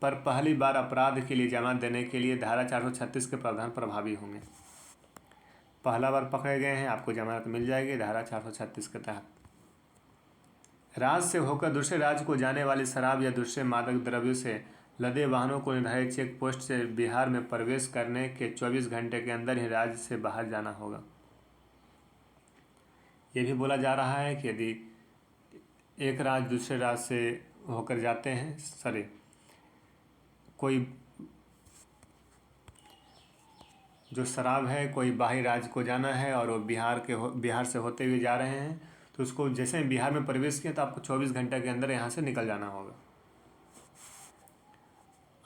पर पहली बार अपराध के लिए जमानत देने के लिए धारा 436 के प्रावधान प्रभावी होंगे। पहला बार पकड़े गए हैं, आपको जमानत मिल जाएगी धारा 436 के तहत। राज्य से होकर दूसरे राज्य को जाने वाली शराब या दूसरे मादक द्रव्यों से लदे वाहनों को निर्धारित चेक पोस्ट से बिहार में प्रवेश करने के 24 घंटे के अंदर ही राज्य से बाहर जाना होगा। ये भी बोला जा रहा है कि यदि एक राज्य दूसरे राज्य से होकर जाते हैं, कोई जो शराब है कोई बाहरी राज्य को जाना है और वो बिहार से होते हुए जा रहे हैं, तो उसको जैसे ही बिहार में प्रवेश किया तो आपको 24 घंटे के अंदर यहाँ से निकल जाना होगा।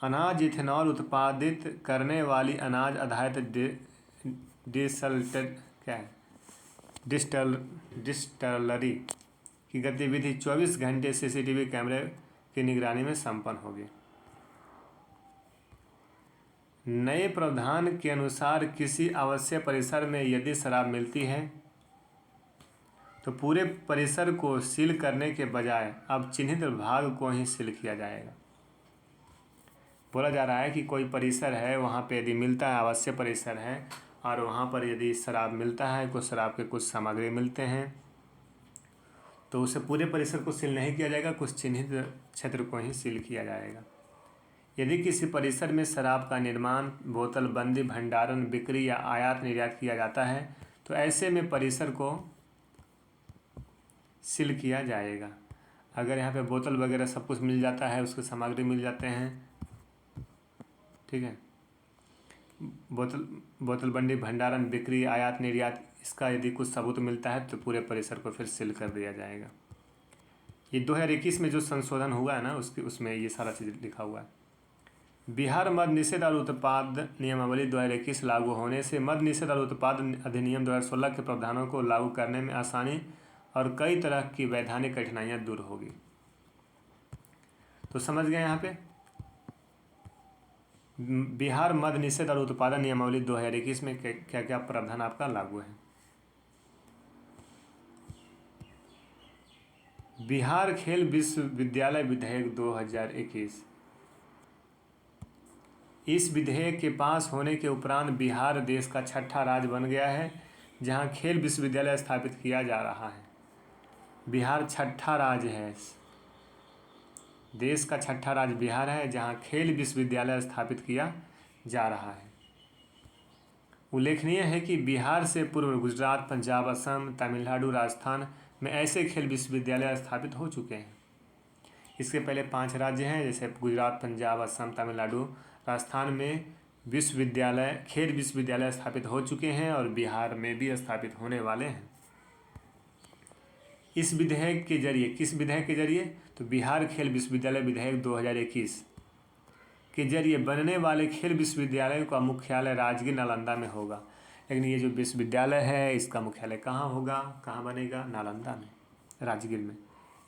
अनाज इथेनॉल उत्पादित करने वाली अनाज आधारित डिस्टलरी की गतिविधि 24 घंटे सीसीटीवी कैमरे की निगरानी में संपन्न होगी। नए प्रावधान के अनुसार किसी आवश्यक परिसर में यदि शराब मिलती है तो पूरे परिसर को सील करने के बजाय अब चिन्हित भाग को ही सील किया जाएगा। बोला जा रहा है कि कोई परिसर है, वहाँ पे यदि मिलता है, आवासीय परिसर है और वहाँ पर यदि शराब मिलता है, कुछ शराब के कुछ सामग्री मिलते हैं, तो उसे पूरे परिसर को सील नहीं किया जाएगा, कुछ चिन्हित क्षेत्र को ही सील किया जाएगा। यदि किसी परिसर में शराब का निर्माण, बोतल बंदी, भंडारण, बिक्री या आयात निर्यात किया जाता है तो ऐसे में परिसर को सील किया जाएगा। अगर यहाँ पे बोतल वगैरह सब कुछ मिल जाता है, उसके सामग्री मिल जाते हैं, ठीक है, बोतल बंदी, भंडारण, बिक्री, आयात निर्यात, इसका यदि कुछ सबूत मिलता है तो पूरे परिसर को फिर सील कर दिया जाएगा। ये 2021 में जो संशोधन हुआ है ना, उसमें ये सारा चीज़ लिखा हुआ है। बिहार मद्य निषेध और उत्पाद नियमावली 2021 लागू होने से मद्य निषेध और उत्पाद अधिनियम 2016 के प्रावधानों को लागू करने में आसानी और कई तरह की वैधानिक कठिनाइयाँ दूर होगी। तो समझ गए यहाँ पे, बिहार मद्य निषेध और उत्पादन नियमावली 2021 में क्या क्या प्रावधान आपका लागू है। बिहार खेल विश्वविद्यालय विधेयक 2021। इस विधेयक के पास होने के उपरांत बिहार देश का छठा राज्य बन गया है जहां खेल विश्वविद्यालय स्थापित किया जा रहा है। बिहार छठा राज्य है, देश का छठा राज्य बिहार है जहां खेल विश्वविद्यालय स्थापित किया जा रहा है। उल्लेखनीय है कि बिहार से पूर्व गुजरात, पंजाब, असम, तमिलनाडु, राजस्थान में ऐसे खेल विश्वविद्यालय स्थापित हो चुके हैं। इसके पहले 5 राज्य हैं, जैसे गुजरात, पंजाब, असम, तमिलनाडु, राजस्थान में खेल विश्वविद्यालय स्थापित हो चुके हैं और बिहार में भी स्थापित होने वाले हैं। इस विधेयक के जरिए, किस विधेयक के जरिए, तो बिहार खेल विश्वविद्यालय विधेयक 2021 के जरिए बनने वाले खेल विश्वविद्यालय का मुख्यालय राजगीर, नालंदा में होगा। लेकिन ये जो विश्वविद्यालय है इसका मुख्यालय कहाँ होगा, कहाँ बनेगा, नालंदा में, राजगीर में।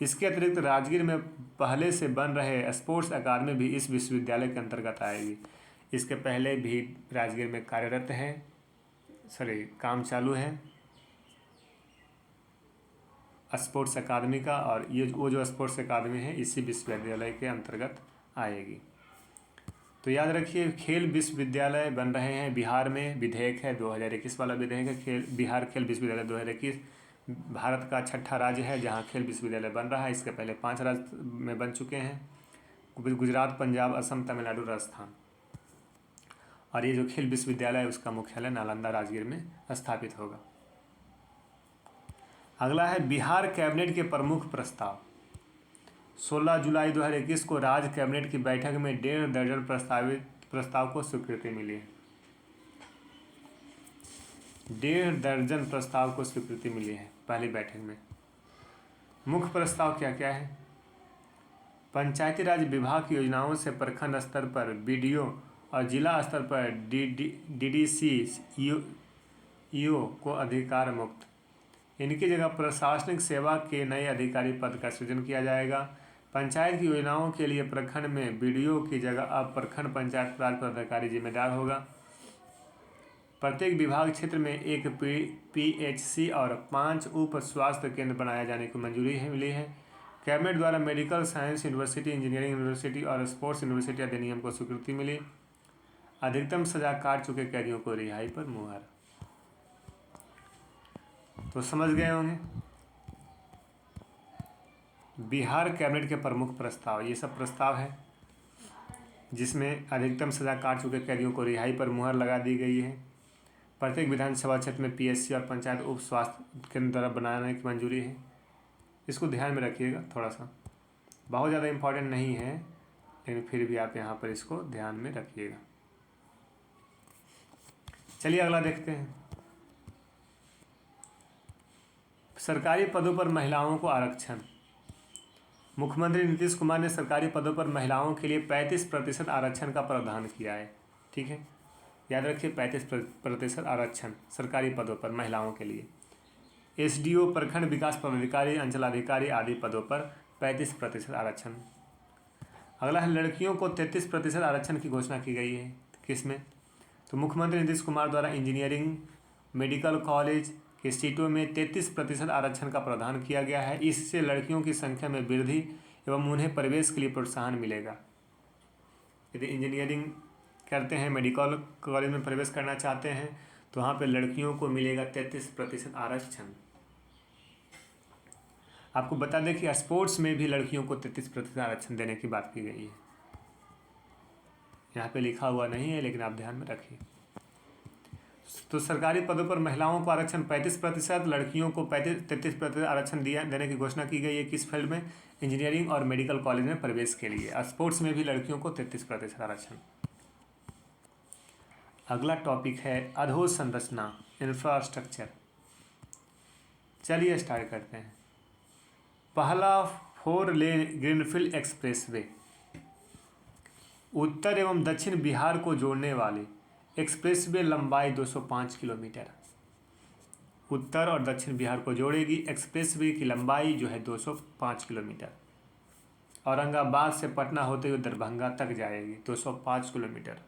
इसके अतिरिक्त राजगीर में पहले से बन रहे स्पोर्ट्स अकादमी भी इस विश्वविद्यालय के अंतर्गत आएगी। इसके पहले भी राजगीर में कार्यरत है, काम चालू है स्पोर्ट्स अकादमी का, और ये वो जो स्पोर्ट्स अकादमी है इसी विश्वविद्यालय के अंतर्गत आएगी। तो याद रखिए, खेल विश्वविद्यालय बन रहे हैं बिहार में, विधेयक है 2021 वाला विधेयक है, बिहार खेल विश्वविद्यालय 2021 भारत का छठा राज्य है जहां खेल विश्वविद्यालय बन रहा है। इसके पहले 5 राज्य में बन चुके हैं, गुजरात, पंजाब, असम, तमिलनाडु, राजस्थान। और ये जो खेल विश्वविद्यालय है उसका मुख्यालय नालंदा, राजगीर में स्थापित होगा। अगला है बिहार कैबिनेट के प्रमुख प्रस्ताव। 16 जुलाई 2021 को राज्य कैबिनेट की बैठक में 1.5 दर्जन प्रस्ताव को स्वीकृति मिली है। 1.5 दर्जन प्रस्ताव को स्वीकृति मिली है पहली बैठक में। मुख्य प्रस्ताव क्या क्या है? पंचायती राज विभाग की योजनाओं से प्रखंड स्तर पर बीडीओ और जिला स्तर पर डीडीसी ईओ को अधिकार मुक्त। इनकी जगह प्रशासनिक सेवा के नए अधिकारी पद का सृजन किया जाएगा। पंचायत की योजनाओं के लिए प्रखंड में बीडीओ की जगह अब प्रखंड पंचायत राज पदाधिकारी जिम्मेदार होगा। प्रत्येक विभाग क्षेत्र में एक पीएचसी और 5 उप स्वास्थ्य केंद्र बनाए जाने की मंजूरी मिली है। कैबिनेट द्वारा medical science university, engineering university और स्पोर्ट्स यूनिवर्सिटी अधिनियम को स्वीकृति मिली। अधिकतम सजा काट चुके कैदियों को रिहाई पर मुहर। तो समझ गए होंगे बिहार कैबिनेट के प्रमुख प्रस्ताव, ये सब प्रस्ताव है जिसमें अधिकतम सजा काट चुके कैदियों को रिहाई पर मुहर लगा दी गई है। प्रत्येक विधानसभा क्षेत्र में पीएचसी और पंचायत उप स्वास्थ्य केंद्र द्वारा बनाने की मंजूरी है। इसको ध्यान में रखिएगा, थोड़ा सा बहुत ज़्यादा इम्पोर्टेंट नहीं है लेकिन फिर भी आप यहाँ पर इसको ध्यान में रखिएगा। चलिए अगला देखते हैं। सरकारी पदों पर महिलाओं को आरक्षण। मुख्यमंत्री नीतीश कुमार ने सरकारी पदों पर महिलाओं के लिए 35% आरक्षण का प्रावधान किया है। ठीक है, याद रखिए 35% आरक्षण सरकारी पदों पर महिलाओं के लिए। एसडीओ, प्रखंड विकास पदाधिकारी, अंचलाधिकारी आदि पदों पर 35% आरक्षण। अगला है लड़कियों को 33% आरक्षण की घोषणा की गई है। किसमें? तो मुख्यमंत्री नीतीश कुमार द्वारा इंजीनियरिंग, मेडिकल कॉलेज की सीटों में 33% आरक्षण का प्रावधान किया गया है। इससे लड़कियों की संख्या में वृद्धि एवं उन्हें प्रवेश के लिए प्रोत्साहन मिलेगा। यदि इंजीनियरिंग करते हैं, मेडिकल कॉलेज में प्रवेश करना चाहते हैं, तो वहाँ पे लड़कियों को मिलेगा 33% आरक्षण। आपको बता दें कि स्पोर्ट्स में भी लड़कियों को 33% आरक्षण देने की बात की गई है। यहाँ पे लिखा हुआ नहीं है, लेकिन आप ध्यान में रखिए। तो सरकारी पदों पर महिलाओं को आरक्षण 35%, लड़कियों को 33% आरक्षण देने की घोषणा की गई है। किस फील्ड में? इंजीनियरिंग और मेडिकल कॉलेज में प्रवेश के लिए। स्पोर्ट्स में भी लड़कियों को 33% आरक्षण। अगला टॉपिक है अधोसंरचना, इंफ्रास्ट्रक्चर। चलिए स्टार्ट करते हैं। पहला 4 लेन ग्रीनफील्ड एक्सप्रेसवे। उत्तर एवं दक्षिण बिहार को जोड़ने वाले एक्सप्रेसवे लंबाई 205 किलोमीटर। उत्तर और दक्षिण बिहार को जोड़ेगी। एक्सप्रेसवे की लंबाई जो है 205 किलोमीटर। औरंगाबाद से पटना होते हुए दरभंगा तक जाएगी, 205 kilometre.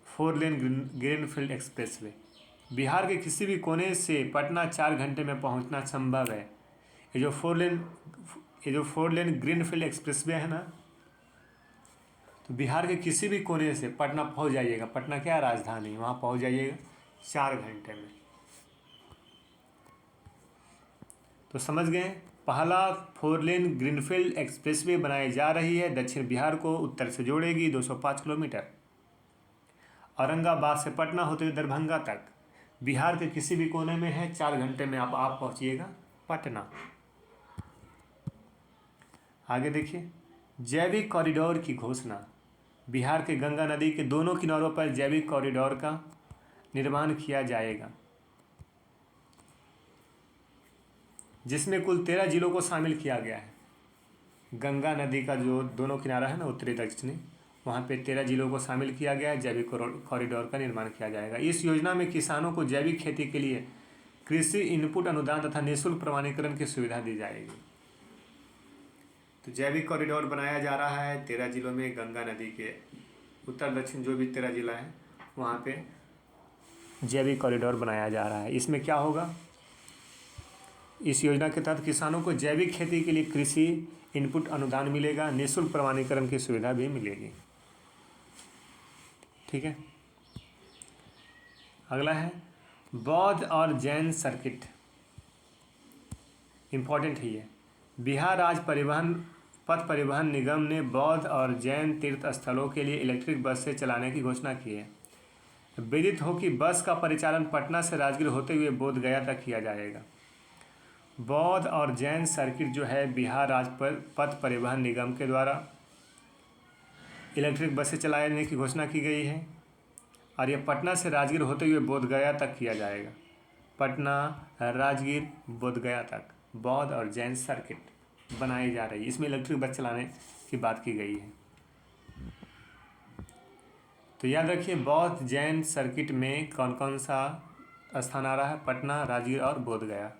4 lane greenfield expressway. Bihar के किसी भी कोने से पटना 4 घंटे में पहुंचना संभव है। ये जो 4 लेन ग्रीनफील्ड एक्सप्रेसवे है ना, तो बिहार के किसी भी कोने से पटना पहुंच जाइएगा। पटना क्या है? राजधानी। वहाँ पहुंच जाइएगा 4 घंटे में। तो समझ गए, पहला 4 लेन ग्रीनफील्ड एक्सप्रेसवे बनाई जा रही है। दक्षिण बिहार को उत्तर से जोड़ेगी, 205 किलोमीटर। औरंगाबाद से पटना होते हुए दरभंगा तक। बिहार के किसी भी कोने में है, 4 घंटे में आप पहुंचिएगा पटना। आगे देखिए, जैविक कॉरिडोर की घोषणा। बिहार के गंगा नदी के दोनों किनारों पर जैविक कॉरिडोर का निर्माण किया जाएगा, जिसमें कुल 13 जिलों को शामिल किया गया है। गंगा नदी का जो दोनों किनारा है ना, उत्तरी दक्षिणी, वहाँ पे 13 जिलों को शामिल किया गया है। जैविक कॉरिडोर का निर्माण किया जाएगा। इस योजना में किसानों को जैविक खेती के लिए कृषि इनपुट अनुदान तथा निःशुल्क प्रमाणीकरण की सुविधा दी जाएगी। तो जैविक कॉरिडोर बनाया जा रहा है 13 जिलों में। गंगा नदी के उत्तर दक्षिण जो भी 13 जिला है, वहाँ पे जैविक कॉरिडोर बनाया जा रहा है। इसमें क्या होगा? इस योजना के तहत किसानों को जैविक खेती के लिए कृषि इनपुट अनुदान मिलेगा, निःशुल्क प्रमाणीकरण की सुविधा भी मिलेगी। ठीक है। अगला है बौद्ध और जैन सर्किट। इम्पोर्टेंट है ये। बिहार राज्य पथ परिवहन निगम ने बौद्ध और जैन तीर्थ स्थलों के लिए इलेक्ट्रिक बस से चलाने की घोषणा की है। विदित हो कि बस का परिचालन पटना से राजगीर होते हुए बोध गया तक किया जाएगा। बौद्ध और जैन सर्किट जो है, बिहार राज्य पथ परिवहन निगम के द्वारा इलेक्ट्रिक बसें चलाने की घोषणा की गई है, और यह पटना से राजगीर होते हुए बोध गया तक किया जाएगा। पटना, राजगीर, बोध गया तक बौद्ध और जैन सर्किट बनाई जा रही है। इसमें इलेक्ट्रिक बस चलाने की बात की गई है। तो याद रखिए, बौद्ध जैन सर्किट में कौन कौन सा स्थान आ रहा है? पटना, राजगीर और बोध गया।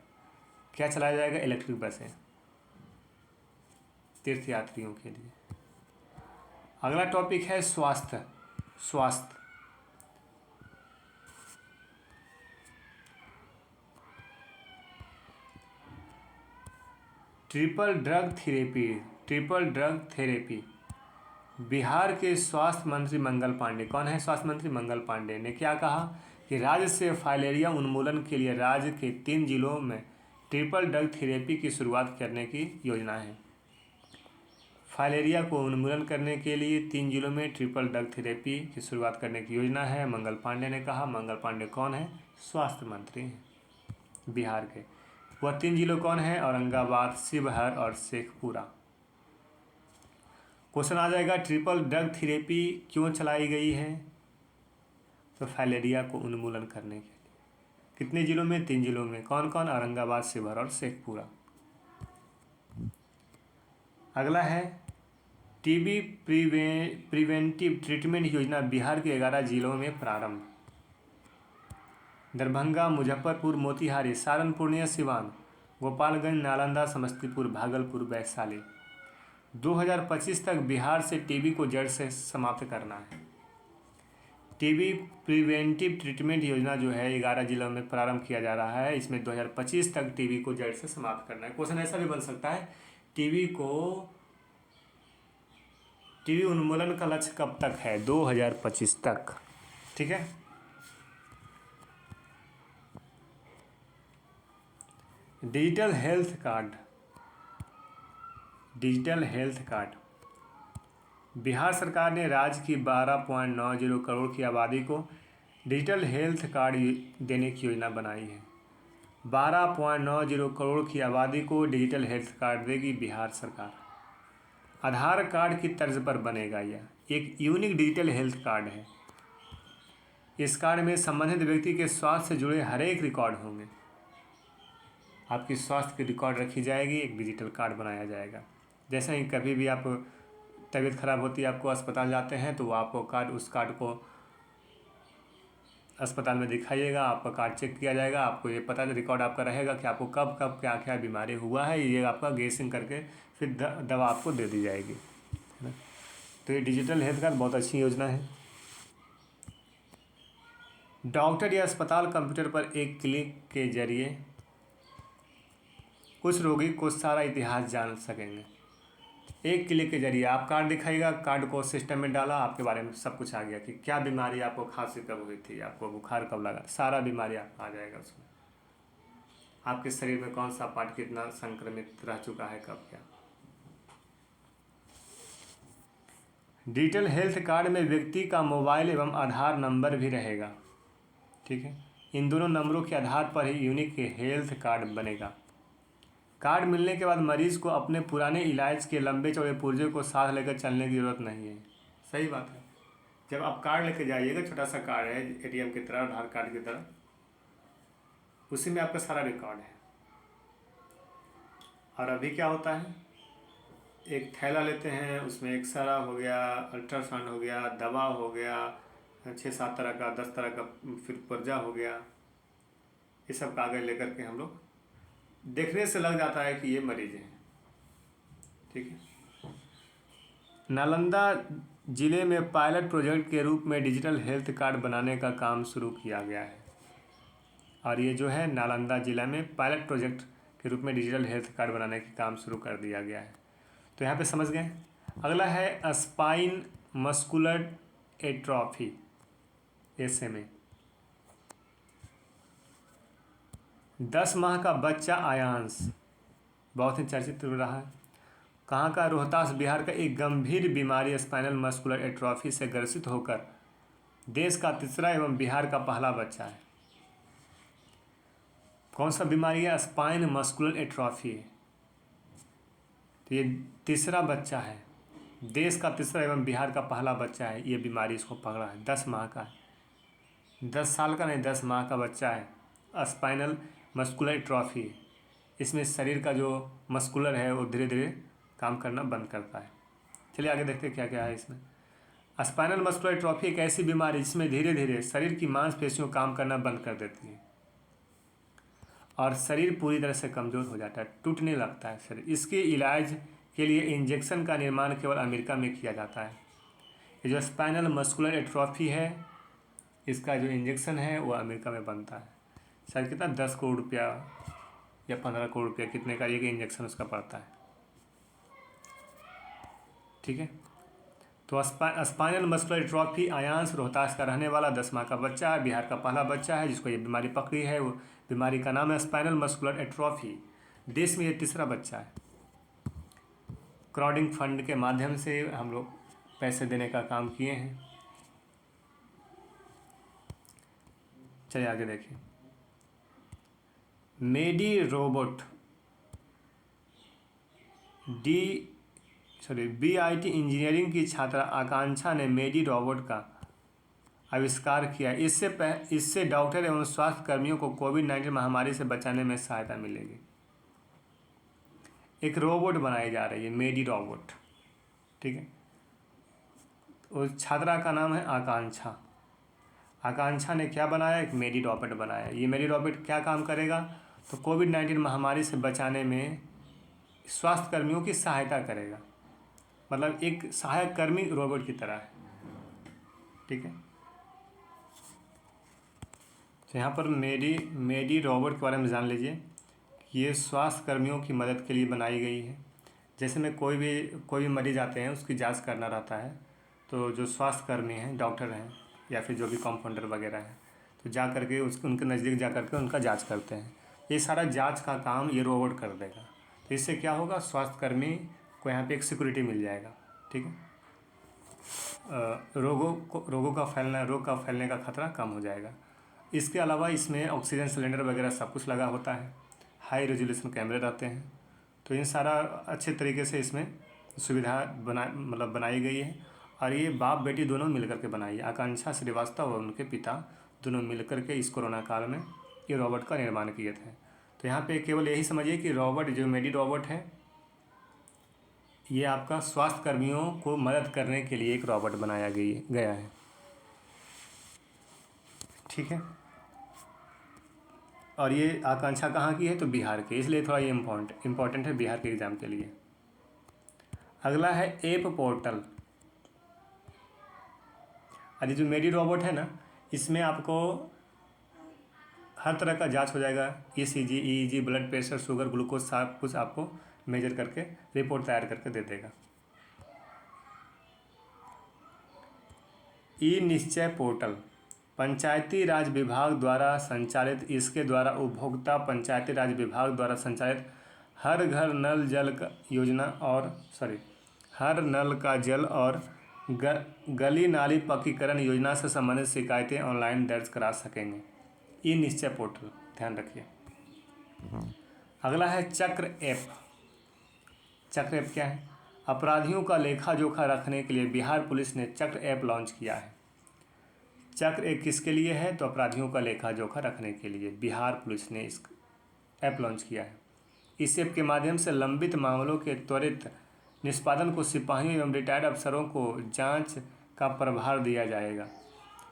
क्या चलाया जाएगा? इलेक्ट्रिक बसें तीर्थ यात्रियों के लिए। अगला टॉपिक है स्वास्थ्य। Triple drug therapy. बिहार के स्वास्थ्य मंत्री मंगल पांडे, कौन है स्वास्थ्य मंत्री? मंगल पांडे ने क्या कहा कि राज्य से फाइलेरिया उन्मूलन के लिए राज्य के 3 जिलों में ट्रिपल ड्रग थेरेपी की शुरुआत करने की योजना है। फाइलेरिया को उन्मूलन करने के लिए 3 जिलों में ट्रिपल ड्रग थेरेपी की शुरुआत करने की योजना है, मंगल पांडे ने कहा। मंगल पांडे कौन है? स्वास्थ्य मंत्री हैं बिहार के। वह 3 जिलों कौन है? औरंगाबाद, शिवहर और शेखपुरा। क्वेश्चन आ जाएगा, ट्रिपल ड्रग थेरेपी क्यों चलाई गई है? तो फाइलेरिया को उन्मूलन करने के लिए। कितने जिलों में? 3 जिलों में। कौन कौन? औरंगाबाद, शिवहर और शेखपुरा। अगला है टीबी प्रिवेंटिव ट्रीटमेंट योजना बिहार के 11 जिलों में प्रारंभ। दरभंगा, मुजफ्फरपुर, मोतिहारी, सारण, पूर्णिया, सिवान, गोपालगंज, नालंदा, समस्तीपुर, भागलपुर, वैशाली। 2025 तक बिहार से टीबी को जड़ से समाप्त करना है। टीबी प्रिवेंटिव ट्रीटमेंट योजना जो है 11 जिलों में प्रारंभ किया जा रहा है। इसमें 2025 तक टीबी को जड़ से समाप्त करना है। क्वेश्चन ऐसा भी बन सकता है, टीबी को टीबी उन्मूलन का लक्ष्य कब तक है? 2025 तक। ठीक है। Digital health card, digital health card. Bihar सरकार ने राज्य की 12.90 करोड़ की आबादी को डिजिटल हेल्थ कार्ड देने की योजना बनाई है। 12.90 करोड़ की आबादी को डिजिटल हेल्थ कार्ड देगी बिहार सरकार। आधार कार्ड की तर्ज पर बनेगा यह एक यूनिक डिजिटल हेल्थ कार्ड है। इस कार्ड में संबंधित व्यक्ति के स्वास्थ्य से जुड़े हर एक रिकॉर्ड होंगे। आपकी स्वास्थ्य की रिकॉर्ड रखी जाएगी, एक डिजिटल कार्ड बनाया जाएगा। जैसे ही कभी भी आप तबीयत खराब होती है, आपको अस्पताल जाते हैं, तो आपको उस कार्ड को अस्पताल में दिखाइएगा, आपका कार्ड चेक किया जाएगा, आपको ये पता रिकॉर्ड आपका रहेगा कि आपको कब कब क्या क्या बीमारी हुआ है, ये आपका गेसिंग करके फिर दवा आपको दे दी जाएगी, है ना। तो ये डिजिटल हेल्थ कार्ड बहुत अच्छी योजना है। डॉक्टर या अस्पताल कंप्यूटर पर एक क्लिक के जरिए कुछ रोगी को सारा इतिहास जान सकेंगे। एक क्लिक के जरिए आप कार्ड दिखाइएगा, कार्ड को सिस्टम में डाला, आपके बारे में सब कुछ आ गया कि क्या बीमारी, आपको खांसी कब हुई थी, आपको बुखार कब लगा, सारा बीमारी आपका आ जाएगा उसमें। आपके शरीर में कौन सा पार्ट कितना संक्रमित रह चुका है, कब क्या। डिजिटल हेल्थ कार्ड में व्यक्ति का मोबाइल एवं आधार नंबर भी रहेगा। ठीक है। इन दोनों नंबरों के आधार पर ही यूनिक हेल्थ कार्ड बनेगा। कार्ड मिलने के बाद मरीज को अपने पुराने इलाज के लंबे चौड़े पुर्जे को साथ लेकर चलने की ज़रूरत नहीं है। सही बात है। जब आप कार्ड लेके जाइएगा, छोटा सा कार्ड है एटीएम की तरह, आधार कार्ड की तरह, उसी में आपका सारा रिकॉर्ड है। और अभी क्या होता है, एक थैला लेते हैं, उसमें एक्सरा हो गया, अल्ट्रासाउंड हो गया, दवा हो गया, 6-7 तरह का, 10 तरह का, फिर पुर्जा हो गया, ये सब कागज़ लेकर के हम लोग देखने से लग जाता है कि ये मरीज हैं। ठीक है। नालंदा जिले में पायलट प्रोजेक्ट के रूप में डिजिटल हेल्थ कार्ड बनाने का काम शुरू किया गया है। और ये जो है नालंदा जिला में पायलट प्रोजेक्ट के रूप में डिजिटल हेल्थ कार्ड बनाने का काम शुरू कर दिया गया है। तो यहाँ पे समझ गए। अगला है स्पाइन मस्कुलर एट्रोफी, SMA। 10 माह का बच्चा आयांश बहुत ही चर्चित रहा है। कहाँ का? रोहतास बिहार का एक गंभीर बीमारी स्पाइनल मस्कुलर एट्रोफी से ग्रसित होकर देश का तीसरा एवं बिहार का पहला बच्चा है। कौन सा बीमारी है? स्पाइन मस्कुलर एट्रोफी है। तो ये तीसरा बच्चा है, देश का तीसरा एवं बिहार का पहला बच्चा है। ये बीमारी इसको पकड़ा है। 10 माह का है, 10 साल का नहीं, 10 माह का बच्चा है। स्पाइनल मस्कुलर एट्रोफी, इसमें शरीर का जो मस्कुलर है वो धीरे धीरे काम करना बंद करता है। चलिए आगे देखते हैं क्या क्या है इसमें। स्पाइनल मस्कुलर एट्रोफी एक ऐसी बीमारी जिसमें धीरे धीरे शरीर की मांसपेशियों काम करना बंद कर देती है और शरीर पूरी तरह से कमज़ोर हो जाता है, टूटने लगता है शरीर। इसके इलाज के लिए इंजेक्शन का निर्माण केवल अमेरिका में किया जाता है। ये जो स्पाइनल मस्कुलर एट्रोफी है, इसका जो इंजेक्शन है वो अमेरिका में बनता है। शायद कितना 10 करोड़ रुपया या 15 करोड़ रुपया, कितने का एक इंजेक्शन उसका पड़ता है। ठीक है। तो spinal muscular atrophy Aayansh Rohtas का रहने वाला 10 माह का बच्चा है, बिहार का पहला बच्चा है जिसको ये बीमारी पकड़ी है। वो बीमारी का नाम है स्पाइनल मस्कुलर एट्रोफी। देश में ये तीसरा बच्चा है। क्राउडिंग फंड के माध्यम से हम लोग पैसे देने का काम किए हैं। चलिए आगे देखिए। मेडी रोबोट BIT इंजीनियरिंग की छात्रा आकांक्षा ने मेडी रोबोट का आविष्कार किया। इससे डॉक्टर एवं स्वास्थ्य कर्मियों को कोविड-19 महामारी से बचाने में सहायता मिलेगी। एक रोबोट बनाई जा रही है, मेडी रोबोट। ठीक है। उस छात्रा का नाम है आकांक्षा। आकांक्षा ने क्या बनाया? एक मेडी रोबोट बनाया। ये मेडी रोबोट क्या काम करेगा? तो कोविड-19 महामारी से बचाने में स्वास्थ्य कर्मियों की सहायता करेगा, मतलब एक सहायक कर्मी रोबोट की तरह है। ठीक है। तो यहाँ पर मेडी रोबोट के बारे में जान लीजिए कि ये स्वास्थ्य कर्मियों की मदद के लिए बनाई गई है। जैसे में कोई भी मरीज़ आते हैं, उसकी जांच करना रहता है, तो जो स्वास्थ्य कर्मी हैं, डॉक्टर हैं या फिर जो भी कंपाउंडर वगैरह हैं, तो जा करके उनके नज़दीक जा करके उनका जांच करते हैं। ये सारा जांच का काम ये रोबोट कर देगा। तो इससे क्या होगा, स्वास्थ्य कर्मी को यहाँ पे एक सिक्योरिटी मिल जाएगा। ठीक है, रोग का फैलने का खतरा कम हो जाएगा। इसके अलावा इसमें ऑक्सीजन सिलेंडर वगैरह सब कुछ लगा होता है, हाई रेजोल्यूशन कैमरे रहते हैं। तो इन सारा अच्छे तरीके से इसमें सुविधा बनाई गई है। और ये बाप बेटी दोनों मिलकर के बनाई है। आकांक्षा श्रीवास्तव और उनके पिता दोनों मिलकर के इस कोरोना काल में ये रोबोट का निर्माण किए थे। तो यहाँ पे केवल यही समझिए कि रोबोट जो मेडी रोबोट है, ये आपका स्वास्थ्य कर्मियों को मदद करने के लिए एक रोबोट बनाया गया है। ठीक है, और ये आकांक्षा कहाँ की है, तो बिहार की, इसलिए थोड़ा ये इम्पोर्टेंट है बिहार के एग्ज़ाम के लिए। अगला है ऐप पोर्टल। अरे जो मेडी रोबोट है ना, इसमें आपको हर तरह का जांच हो जाएगा। ECG, EEG, blood pressure, sugar, glucose, सब कुछ आपको मेजर करके रिपोर्ट तैयार करके दे देगा। ई निश्चय पोर्टल पंचायती राज विभाग द्वारा संचालित, इसके द्वारा उपभोक्ता पंचायती राज विभाग द्वारा संचालित हर घर नल जल का योजना और हर नल का जल और गली नाली पक्कीकरण योजना से संबंधित शिकायतें ऑनलाइन दर्ज करा सकेंगे। ई निश्चय पोर्टल, ध्यान रखिए। अगला है चक्र ऐप। चक्र ऐप क्या है? अपराधियों का लेखा जोखा रखने के लिए बिहार पुलिस ने चक्र ऐप लॉन्च किया है। चक्र ऐप किसके लिए है? तो अपराधियों का लेखा जोखा रखने के लिए बिहार पुलिस ने इस ऐप लॉन्च किया है। इस ऐप के माध्यम से लंबित मामलों के त्वरित निष्पादन को सिपाहियों एवं रिटायर्ड अफसरों को जांच का प्रभार दिया जाएगा।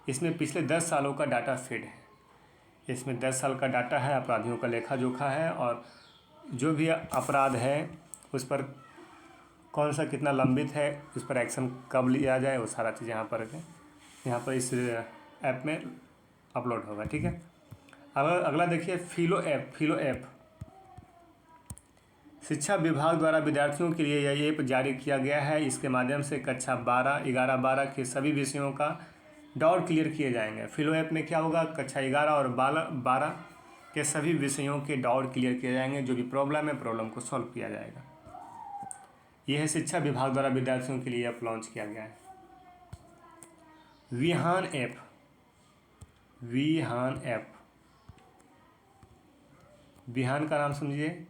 इसमें पिछले 10 सालों का डाटा फीड है। इसमें 10 साल का डाटा है, अपराधियों का लेखा जोखा है, और जो भी अपराध है उस पर कौन सा कितना लंबित है, उस पर एक्शन कब लिया जाए, वो सारा चीज़ यहाँ पर इस ऐप में अपलोड होगा। ठीक है, अगला देखिए फिलो ऐप। शिक्षा विभाग द्वारा विद्यार्थियों के लिए यह ऐप जारी किया गया है। इसके माध्यम से कक्षा 12, 11, 12 के सभी विषयों का डाउट क्लियर किए जाएंगे। फिलो ऐप में क्या होगा, कक्षा 11 और 12 के सभी विषयों के डाउट क्लियर किए जाएंगे। जो भी प्रॉब्लम को सॉल्व किया जाएगा। यह है शिक्षा विभाग द्वारा विद्यार्थियों के लिए ऐप लॉन्च किया गया है। विहान ऐप, विहान का नाम समझिए,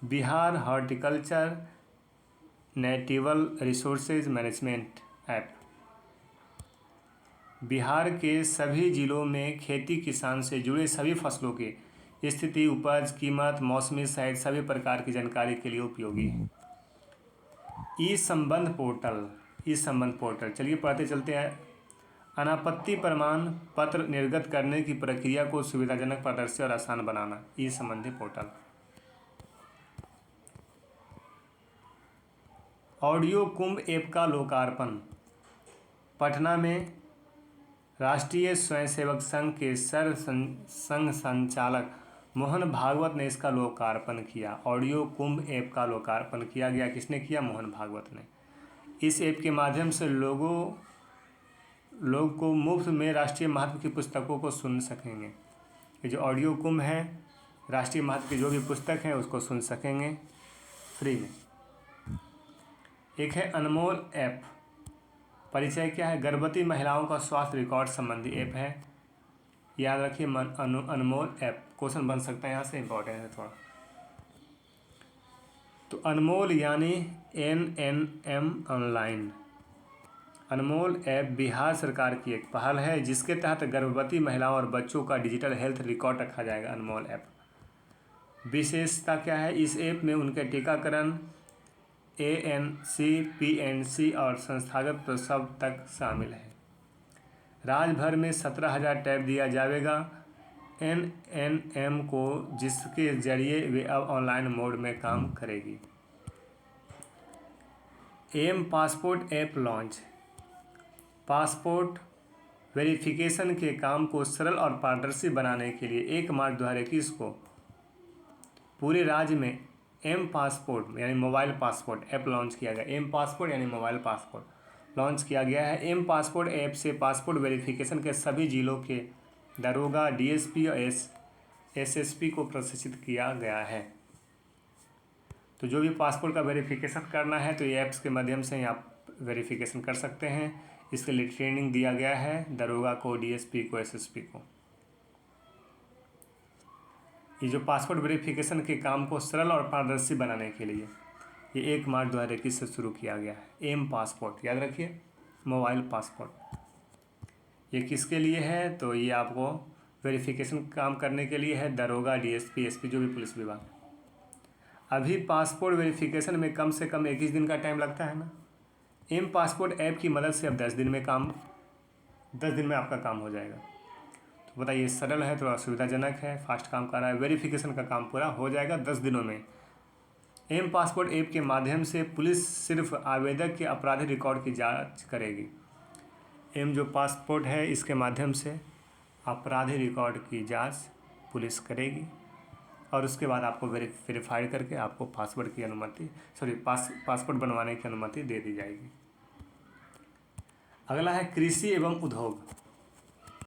Bihar horticulture natural resources management app. Bihar के सभी जिलों में खेती किसान से जुड़े सभी फसलों की स्थिति, उपज, कीमत, मौसमी सहित सभी प्रकार की जानकारी के लिए उपयोगी है। ई संबंध पोर्टल, चलिए पढ़ते चलते हैं। अनापत्ति प्रमाण पत्र निर्गत करने की प्रक्रिया को सुविधाजनक, पारदर्शी और आसान बनाना, ई संबंधी पोर्टल। ऑडियो कुंभ ऐप का लोकार्पण। पटना में राष्ट्रीय स्वयंसेवक संघ के संघ संचालक मोहन भागवत ने इसका लोकार्पण किया। ऑडियो कुंभ ऐप का लोकार्पण किया गया। किसने किया? मोहन भागवत ने। इस ऐप के माध्यम से लोग को मुफ्त में राष्ट्रीय महत्व की पुस्तकों को सुन सकेंगे। ये जो ऑडियो कुंभ है, राष्ट्रीय महत्व की जो भी पुस्तक है उसको सुन सकेंगे फ्री में। एक है अनमोल ऐप। परिचय क्या है? गर्भवती महिलाओं का स्वास्थ्य रिकॉर्ड संबंधी ऐप है। याद रखिए अनमोल ऐप, क्वेश्चन बन सकता है यहाँ से, इंपॉर्टेंट है थोड़ा। तो अनमोल यानी NNM ऑनलाइन। अनमोल ऐप बिहार सरकार की एक पहल है जिसके तहत गर्भवती महिलाओं और बच्चों का डिजिटल हेल्थ रिकॉर्ड रखा जाएगा। अनमोल ऐप विशेषता क्या है? इस ऐप में उनके टीकाकरण, ANC, PNC और संस्थागत प्रसव तक शामिल है। राज्य भर में 17,000 टैब दिया जाएगा NNM को, जिसके जरिए वे अब ऑनलाइन मोड में काम करेगी। M passport app launch. Passport verification के काम को सरल और पारदर्शी बनाने के लिए 1 मार्च 2021 को पूरे राज्य में एम पासपोर्ट यानी मोबाइल पासपोर्ट ऐप लॉन्च किया गया। एम पासपोर्ट यानी मोबाइल पासपोर्ट लॉन्च किया गया है। एम पासपोर्ट ऐप से पासपोर्ट वेरिफिकेशन के सभी जिलों के दरोगा, डीएसपी और एसएसपी को प्रशिक्षित किया गया है। तो जो भी पासपोर्ट का वेरिफिकेशन करना है तो ये ऐप्स के माध्यम से ही आप वेरिफिकेशन कर सकते हैं। इसके लिए ट्रेनिंग दिया गया है दरोगा को, डीएसपी को, एसएसपी को। ये जो पासपोर्ट वेरिफिकेशन के काम को सरल और पारदर्शी बनाने के लिए ये 1 मार्च 2021 से शुरू किया गया है। एम पासपोर्ट याद रखिए, मोबाइल पासपोर्ट। ये किसके लिए है? तो ये आपको वेरिफिकेशन काम करने के लिए है, दरोगा, डीएसपी, एसपी, जो भी पुलिस विभाग। अभी पासपोर्ट वेरिफिकेशन में कम से कम 21 दिन का टाइम लगता है ना। एम पासपोर्ट ऐप की मदद से अब 10 दिन में आपका काम हो जाएगा। तो बताइए, सरल है, थोड़ा सुविधाजनक है, फास्ट काम कर रहा है। वेरिफिकेशन का काम पूरा हो जाएगा 10 दिनों में। एम पासपोर्ट ऐप के माध्यम से पुलिस सिर्फ आवेदक के आपराधिक रिकॉर्ड की जांच करेगी। एम जो पासपोर्ट है इसके माध्यम से आपराधिक रिकॉर्ड की जांच पुलिस करेगी और उसके बाद आपको वेरीफाई करके आपको पासपोर्ट बनवाने की अनुमति दे दी जाएगी। अगला है कृषि एवं उद्योग।